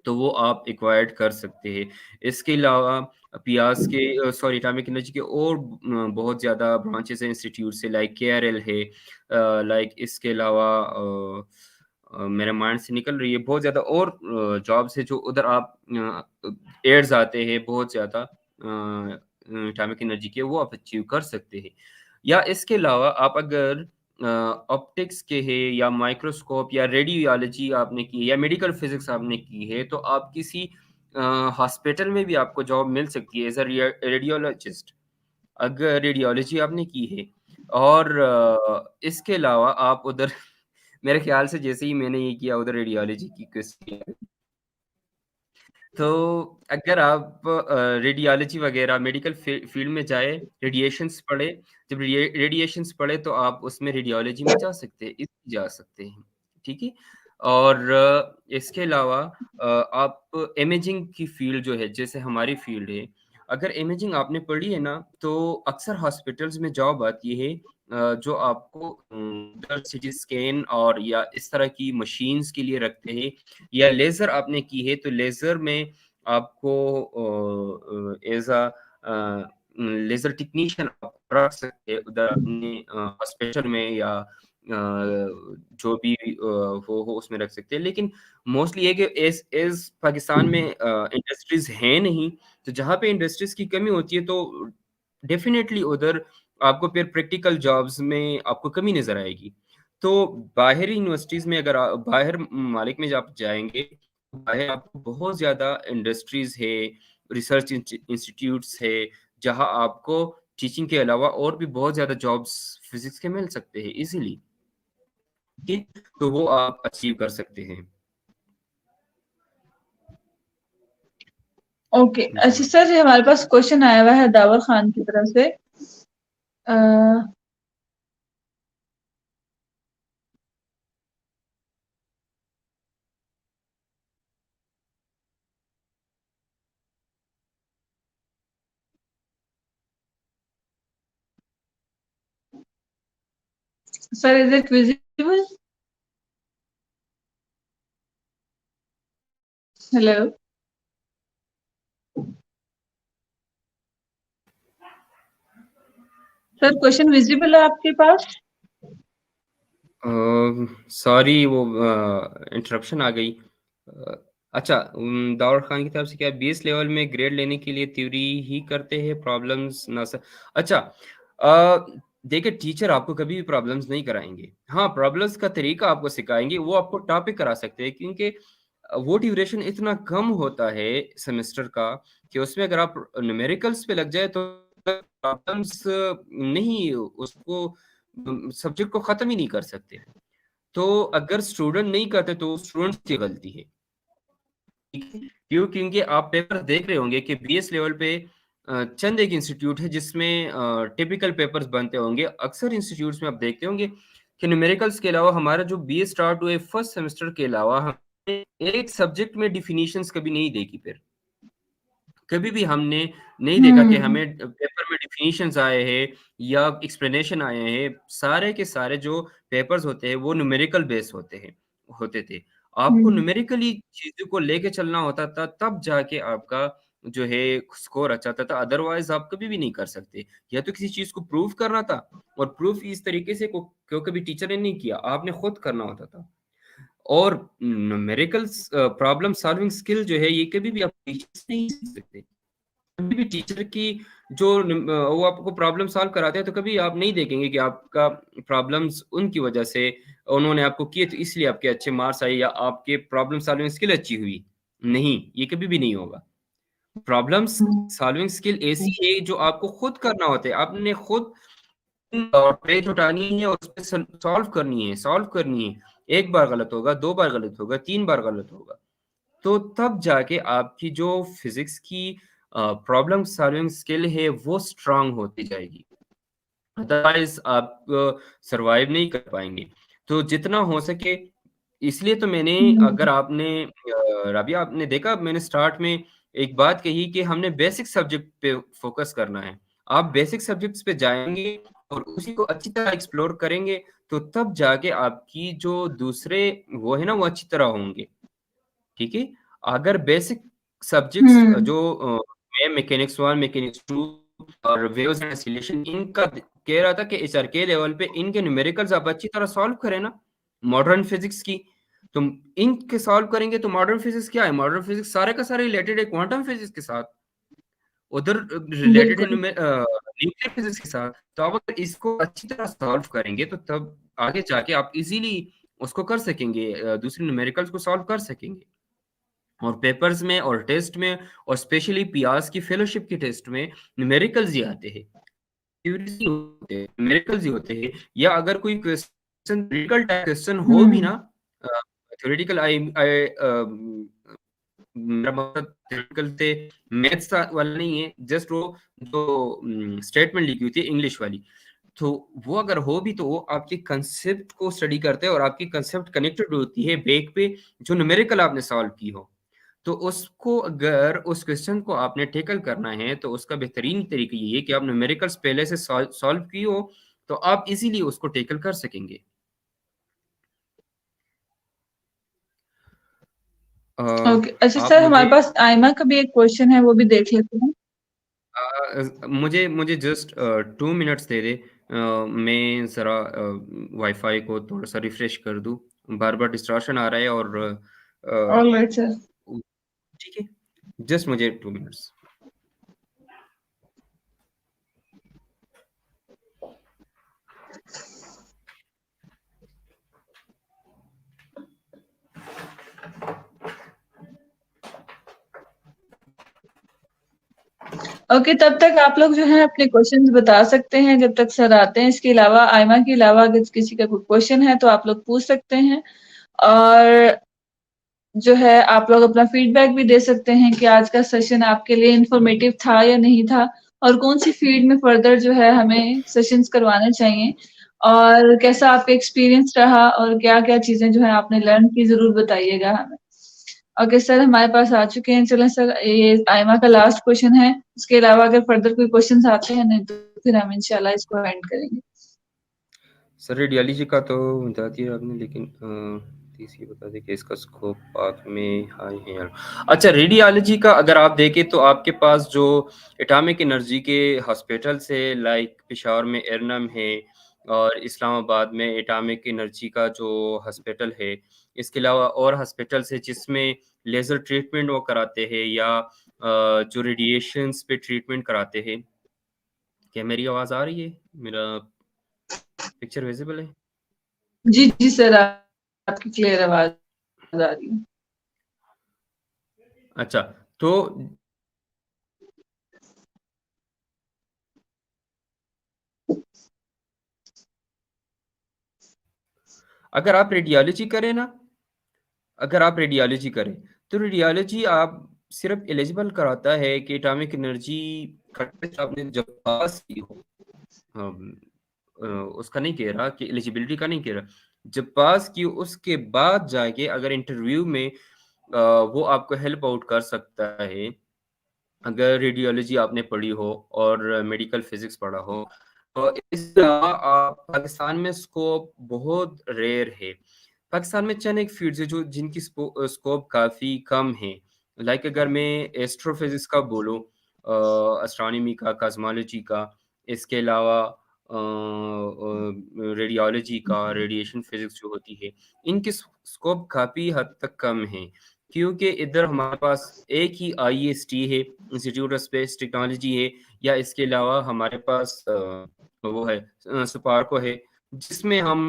तो वो आप एक्वायर्ड कर सकते हैं। इसके अलावा पियास के सॉरी एटॉमिक एनर्जी के और बहुत ज़्यादा ब्रांचेज़ हैं इंस्टीट्यूट से, लाइक केआरएल है, लाइक इसके अलावा मेरे माइंड से निकल रही है बहुत ज़्यादा और जॉब्स है जो उधर आप एड्स आते हैं बहुत ज़्यादा एटॉमिक एनर्जी के, वो आप अचीव कर सकते हैं। या इसके अलावा आप अगर ऑप्टिक्स के है, या माइक्रोस्कोप, या रेडियोलॉजी आपने की है, या मेडिकल फिजिक्स आपने की है, तो आप किसी हॉस्पिटल में भी आपको जॉब मिल सकती है एज अ रेडियोलॉजिस्ट, अगर रेडियोलॉजी आपने की है। और इसके अलावा आप उधर मेरे ख्याल से जैसे ही मैंने ये किया उधर रेडियोलॉजी की किसी, तो अगर आप रेडियोलॉजी वगैरह मेडिकल फील्ड में जाए, रेडिएशंस पढ़े, जब रेडिएशंस पढ़े तो आप उसमें रेडियोलॉजी में जा सकते हैं, इसमें जा सकते हैं, ठीक है? और इसके अलावा आप इमेजिंग की फील्ड जो है, जैसे हमारी फील्ड है, अगर इमेजिंग आपने पढ़ी है ना, तो अक्सर हॉस्पिटल्स में जॉब आती है जो आपको सीटी स्कैन और या इस तरह की मशीन्स के लिए रखते हैं, या लेज़र आपने की है तो लेज़र में आपको एज़ अ लेज़र टेक्नीशियन आप रख सकते हैं उधर अपने हॉस्पिटल में, या जो भी वो हो उसमें रख सकते हैं। लेकिन मोस्टली ये कि एज़ पाकिस्तान में इंडस्ट्रीज़ हैं नहीं, तो जहाँ पे इंडस्ट्रीज़ की कमी होती है तो डेफ़िनेटली उधर आपको फिर प्रैक्टिकल जॉब्स में आपको कमी नज़र आएगी। तो बाहरी यूनिवर्सिटीज़ में अगर बाहर ममालिक में जब आप जाएँगे, बाहर आपको बहुत ज़्यादा इंडस्ट्रीज़ है, रिसर्च इंस्टीट्यूट्स है, जहाँ आपको टीचिंग के अलावा और भी बहुत ज़्यादा जॉब्स फिज़िक्स के मिल सकते हैं ईज़िली, ठीक है? तो वो आप अचीव कर सकते हैं। ओके। जी। अच्छा सर, हमारे पास क्वेश्चन आया हुआ है दावर खान की तरफ से। Sir, is it visible? Hello sir, question visible है आपके पास? सॉरी वो इंटरप्शन आ गई। अच्छा, दाऊद खान की तरफ से क्या बेस लेवल में ग्रेड लेने के लिए थ्योरी ही करते हैं, प्रॉब्लम्स ना सर? अच्छा, देखिए टीचर आपको कभी भी प्रॉब्लम्स नहीं कराएंगे। हाँ, प्रॉब्लम्स का तरीका आपको सिखाएंगे, वो आपको टॉपिक करा सकते हैं, क्योंकि वो ड्यूरेशन इतना कम होता है सेमेस्टर का कि उसमें अगर आप न्यूमेरिकल्स पे लग जाए तो प्रॉब्लम्स नहीं उसको सब्जेक्ट को खत्म ही नहीं कर सकते। तो अगर स्टूडेंट नहीं करते तो स्टूडेंट्स की गलती है। क्योंकि आप पेपर देख रहे होंगे कि बीएस लेवल पे चंद एक इंस्टीट्यूट है जिसमें टिपिकल पेपर्स बनते होंगे। अक्सर इंस्टीट्यूट्स में आप देखते होंगे कि न्यूमेरिकल्स के अलावा हमारा जो बीए स्टार्ट हुए फर्स्ट सेमेस्टर के अलावा हमें एक सब्जेक्ट में डिफिनीशंस कभी नहीं देखी। फिर कभी भी हमने नहीं देखा कि हम्म हमें पेपर में डिफिनीशंस आए हैं या एक्सप्लेनेशन आए हैं। सारे के सारे जो पेपर्स होते हैं वो न्यूमेरिकल बेस होते थे। आपको हम्म न्यूमेरिकली चीज़ों को लेके चलना होता था, तब जाके आपका जो है स्कोर अच्छा आता था। अदरवाइज़ आप कभी भी नहीं कर सकते। या तो किसी चीज़ को प्रूव करना था, और प्रूफ इस तरीके से को कभी टीचर ने नहीं किया, आपने खुद करना होता था। और न्यूमेरिकल्स प्रॉब्लम सॉल्विंग स्किल जो है ये कभी भी आप टीचर से नहीं सीख सकते। कभी भी टीचर की जो वो आपको प्रॉब्लम सॉल्व कराते हैं तो कभी आप नहीं देखेंगे कि आपका प्रॉब्लम्स उनकी वजह से उन्होंने आपको किए तो इसलिए आपके अच्छे मार्क्स आए या आपके प्रॉब्लम सॉल्विंग स्किल अच्छी हुई। नहीं, ये कभी भी नहीं होगा। प्रॉब्लम्स सॉल्विंग स्किल ऐसी है जो आपको खुद करना होता है। आपने खुद पेज उठानी है और उसपे सॉल्व करनी है। एक बार गलत होगा, 2 बार गलत होगा, 3 बार गलत होगा। तो तब जाके आपकी जो फिज़िक्स की प्रॉब्लम सॉल्विंग स्किल है वो स्ट्रॉन्ग होती जाएगी। अदरवाइज़ आप सर्वाइव नहीं कर पाएँगे। तो जितना हो सके, इसलिए तो मैंने, हम्म अगर आपने राबिया आपने देखा मैंने स्टार्ट में एक बात कही कि हमने बेसिक सब्जेक्ट पे फ़ोकस करना है। आप बेसिक सब्जेक्ट्स पे जाएँगे और उसी को अच्छी तरह एक्सप्लोर करेंगे, तो तब जाके आपकी जो दूसरे वो है ना, वो अच्छी तरह होंगे। ठीक है? अगर बेसिक सब्जेक्ट्स हम्म जो मैं मैकेनिक्स 1, मैकेनिक्स 2 और वेव्स एंड ऑसिलेशन इनका कह रहा था कि एचआरके लेवल पे इनके न्यूमेरिकल्स आप अच्छी तरह सॉल्व करें ना, मॉडर्न फिजिक्स की। तो इनके सॉल्व करेंगे तो मॉडर्न फिजिक्स क्या है? मॉडर्न फिजिक्स सारे का सारा रिलेटेड है क्वांटम फिजिक्स के साथ। उधर रिलेटेड है बिल्कुल। न्यूक्लियर फिजिक्स के साथ। तो आप अगर इसको अच्छी तरह सॉल्व करेंगे तो तब आगे जाके आप इज़िली उसको कर सकेंगे, दूसरे न्यूमेरिकल्स को सॉल्व कर सकेंगे। और पेपर्स में और टेस्ट में और स्पेशली पियास की फेलोशिप के टेस्ट में न्यूमेरिकल्स ही आते हैं, थ्योरीज नहीं होते, न्यूमेरिकल्स ही होते हैं। या अगर कोई क्वेश्चन थ्योरेटिकल टाइप क्वेश्चन हो भी हम्म ना, थ्योरेटिकल आई आई मेरा मतलब थ्योरेटिकल से मैथ्स वाला नहीं है, जस्ट वो जो स्टेटमेंट लिखी हुई थी इंग्लिश वाली। तो वो अगर हो भी तो वो आपके कंसेप्ट को स्टडी करते हैं और आपकी कंसेप्ट कनेक्टेड होती है बैक पे जो न्यूमेरिकल आपने सॉल्व की हो। तो उसको अगर उस क्वेश्चन को आपने टैकल करना है तो उसका बेहतरीन तरीका ये है कि आप न्यूमेरिकल्स पहले से सॉल्व की हो, तो आप इजीली उसको टैकल कर सकेंगे। अ, ओके, अच्छा आप सर, मुझे हमारे पास आयमा का भी एक क्वेश्चन है, वो भी देख लेते हैं। मुझे मुझे जस्ट 2 मिनट्स दे दे। मैं ज़रा वाईफ़ाई को थोड़ा-सा रिफ्रेश कर दूँ। बार-बार डिस्ट्रैक्शन आ रहा है और ऑलराइट सर। ठीक है, जस्ट मुझे 2 मिनट्स। ओके, तब तक आप लोग जो है अपने क्वेश्चंस बता सकते हैं जब तक सर आते हैं। इसके अलावा आयमा के अलावा अगर किसी का कोई क्वेश्चन है तो आप लोग पूछ सकते हैं। और जो है आप लोग अपना फीडबैक भी दे सकते हैं कि आज का सेशन आपके लिए इंफॉर्मेटिव था या नहीं था, और कौन सी फील्ड में फर्दर जो है हमें सेशंस करवाने चाहिए, और कैसा आपका एक्सपीरियंस रहा, और क्या क्या चीजें जो है आपने लर्न की, जरूर बताइएगा हमें। ओके सर, हमारे पास आ चुके हैं। चलें सर, ये आयमा का लास्ट क्वेश्चन है। इसके अलावा अगर फर्दर कोई क्वेश्चंस आते हैं नहीं तो फिर हम इंशाल्लाह इसको एंड करेंगे। सर रेडियोलॉजी का तो बता दिया आपने, लेकिन तीसरी बता दें कि इसका स्कोप पाथ में हाई है यार। अच्छा, रेडियोलॉजी का अगर आप देखें तो आपके पास जो एटॉमिक एनर्जी के हॉस्पिटल्स है, लाइक पेशावर में एरनम है और इस्लामाबाद में एटॉमिक एनर्जी का जो हॉस्पिटल है। इसके अलावा और हॉस्पिटल्स है जिसमें लेज़र ट्रीटमेंट वो कराते हैं या जो रेडिएशंस पे ट्रीटमेंट कराते हैं। क्या मेरी आवाज़ आ रही है? मेरा पिक्चर विज़िबल है? जी जी सर, आपकी क्लियर आवाज आ रही है। अच्छा, तो अगर आप रेडियोलॉजी करें ना, अगर आप रेडियोलॉजी करें, तो रेडियोलॉजी आप सिर्फ़ एलिजिबल कराता है कि एटॉमिक एनर्जी का टेस्ट आपने जब पास की हो। अम, उसका नहीं कह रहा कि एलिजिबिलिटी का नहीं कह रहा। जब पास की उसके बाद जाके अगर इंटरव्यू में वो आपको हेल्प आउट कर सकता है, अगर रेडियोलॉजी आपने पढ़ी हो और मेडिकल फिज़िक्स पढ़ा हो, तो इसके अलावा पाकिस्तान में स्कोप बहुत रेयर है। पाकिस्तान में चंद एक फ़ील्ड्स हैं जो जिनकी स्कोप काफ़ी कम है। लाइक अगर मैं एस्ट्रोफ़िज़िक्स का बोलूँ, एस्ट्रोनॉमी का, कॉस्मोलॉजी का, इसके अलावा रेडियोलॉजी का, रेडिएशन फ़िज़िक्स जो होती है, इनकी स्कोप काफ़ी हद तक कम है। क्योंकि इधर हमारे पास एक ही आईएसटी है, इंस्टीट्यूट ऑफ स्पेस टेक्नोलॉजी है, या इसके अलावा हमारे पास वो है स्पार्को है, जिसमें हम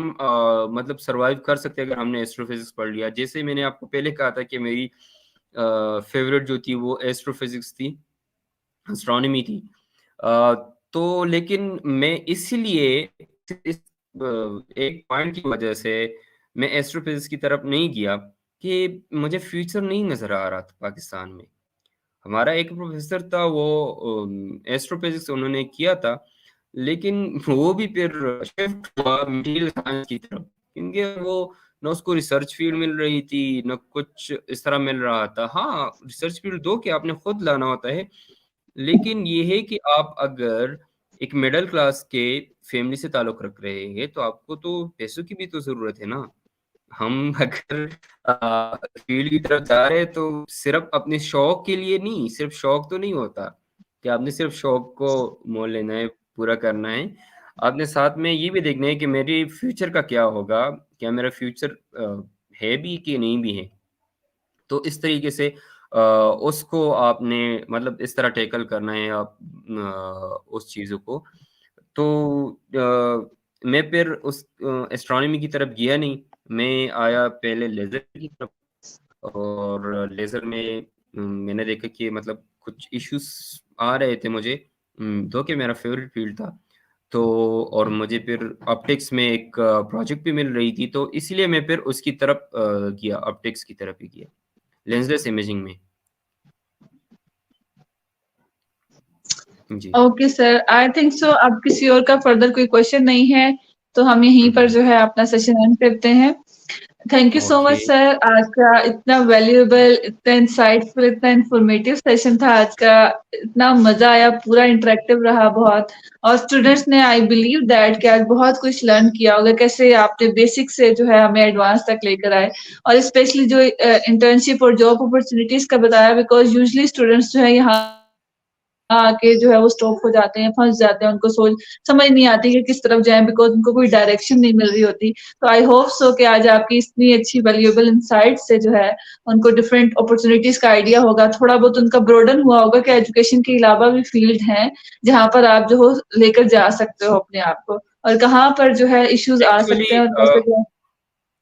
मतलब सर्वाइव कर सकते हैं अगर हमने एस्ट्रोफिज़िक्स पढ़ लिया। जैसे मैंने आपको पहले कहा था कि मेरी फ़ेवरेट जो थी वो एस्ट्रोफिज़िक्स थी, एस्ट्रोनॉमी थी। अ, तो लेकिन मैं इसीलिए इस एक पॉइंट की वजह से मैं एस्ट्रोफिज़िक्स की तरफ नहीं गया कि मुझे फ्यूचर नहीं नज़र आ रहा था पाकिस्तान में। हमारा एक प्रोफ़ेसर था वो एस्ट्रोफ़िज़िक्स उन्होंने किया था, लेकिन वो भी फिर शिफ्ट हुआ मटीरियल साइंस की तरफ, क्योंकि वो ना उसको रिसर्च फ़ील्ड मिल रही थी, ना कुछ इस तरह मिल रहा था। हाँ, रिसर्च फ़ील्ड दो कि आपने खुद लाना होता है, लेकिन ये है कि आप अगर एक मिडल क्लास के फैमिली से ताल्लुक़ रख रहे हैं, तो आपको तो पैसों की भी तो ज़रूरत है ना। हम अगर फ़ील्ड की तरफ जा रहे हैं तो सिर्फ़ अपने शौक के लिए नहीं, सिर्फ़ शौक तो नहीं होता कि आपने सिर्फ़ शौक को मोल लेना है, पूरा करना है। आपने साथ में ये भी देखना है कि मेरे फ्यूचर का क्या होगा? क्या मेरा फ्यूचर है भी कि नहीं भी है? तो इस तरीके से उसको आपने मतलब इस तरह टैकल करना है आप उस चीज़ों को। तो मैं फिर उस एस्ट्रोनॉमी की तरफ गया नहीं, मैं आया पहले लेज़र की तरफ, और लेज़र में मैंने देखा कि मतलब कुछ इश्यूज़ आ रहे थे मुझे, दो कि मेरा फ़ेवरेट फ़ील्ड था। तो और मुझे फिर ऑप्टिक्स में एक प्रोजेक्ट भी मिल रही थी, तो इसीलिए मैं फिर उसकी तरफ गया, ऑप्टिक्स की तरफ ही गया, लेंसलेस इमेजिंग में। जी। Okay sir, I think so अब किसी और का फर्दर कोई क्वेश्चन नहीं है, तो हम यहीं हुँ, पर हुँ। जो है अपना सेशन एंड करते हैं। Thank you so much okay, sir, आज का इतना वैल्यूएबल, इतना इंसाइटफुल, इतना इन्फॉर्मेटिव सेशन था आज का। इतना मजा आया, पूरा इंटरेक्टिव रहा बहुत। और स्टूडेंट्स ने आई बिलीव दैट कि आज बहुत कुछ लर्न किया होगा, कैसे आपने बेसिक से जो है हमें एडवांस तक लेकर आए। और स्पेशली जो इंटर्नशिप और जॉब अपॉर्चुनिटीज का बताया, बिकॉज यूजली स्टूडेंट्स जो है यहाँ आके जो है वो स्टॉप हो जाते हैं, फँस जाते हैं, उनको सोच समझ नहीं आती कि किस तरफ जाएँ, बिकॉज़ उनको कोई डायरेक्शन नहीं मिल रही होती। तो आई होप सो कि आज आपकी इतनी अच्छी वैल्यूएबल इनसाइट से जो है उनको डिफरेंट अपॉर्च्युनिटीज़ का आइडिया होगा, थोड़ा बहुत उनका ब्रॉडन हुआ होगा कि एजुकेशन के अलावा भी फील्ड हैं, जहाँ पर आप जो हो लेकर जा सकते हो अपने आप को, और कहाँ पर जो है इश्यूज़ आ एक्चुअली सकते हैं और कैसे जो है।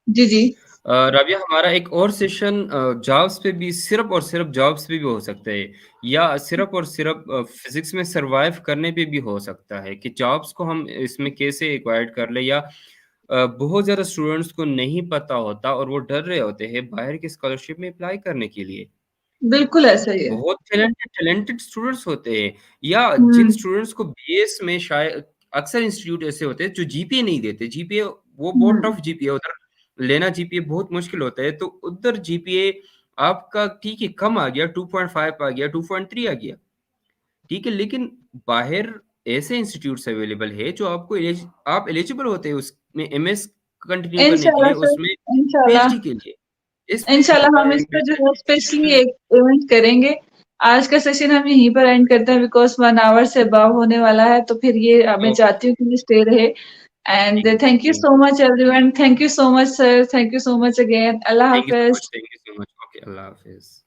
जी, जी। राबिया, हमारा एक और सेशन जॉब्स पे भी, सिर्फ़ और सिर्फ़ जॉब्स पे भी हो सकता है, या सिर्फ़ और सिर्फ़ फ़िज़िक्स में सर्वाइव करने पे भी हो सकता है कि जॉब्स को हम इसमें कैसे एक्वायर्ड कर लें, या बहुत ज़्यादा स्टूडेंट्स को नहीं पता होता और वो डर रहे होते हैं बाहर की स्कॉलरशिप में अप्लाई करने के लिए। बिल्कुल ऐसा ही है। बहुत टैलेंटेड टैलेंटेड स्टूडेंट्स होते हैं, या जिन हुँ, स्टूडेंट्स को बीएस में शायद अक्सर इंस्टीट्यूट ऐसे होते हैं जो जीपीए नहीं देते। जीपीए वो बहुत हुँ। टफ जीपीए उधर लेना, जीपीए बहुत मुश्किल होता है। तो उधर जीपीए आपका ठीक है कम आ गया, 2.5 आ गया, 2.3 आ गया, ठीक है, लेकिन बाहर ऐसे इंस्टीट्यूट्स अवेलेबल है जो आपको आप एलिजिबल होते हैं उसमें एमएस कंटिन्यू करने के इंशाल्लाह लिए, सर, उसमें इंशाल्लाह। पीएचडी के लिए। इसमें क्या इंशाल्लाह हम है, इस पे जो बेटा, है स्पेशली एक इवेंट करेंगे। आज का सेशन हम यहीं पर एंड करते हैं, बिकॉज़ 1 आवर से अबव होने वाला है, तो फिर ये मैं ओके, चाहती हूँ कि ये स्टे रहे। And thank you thank so much everyone, thank you so much sir, thank you so much again. Allah Thank you so much. हाफ़िज़। Thank you so much. Okay, Allah Hafiz.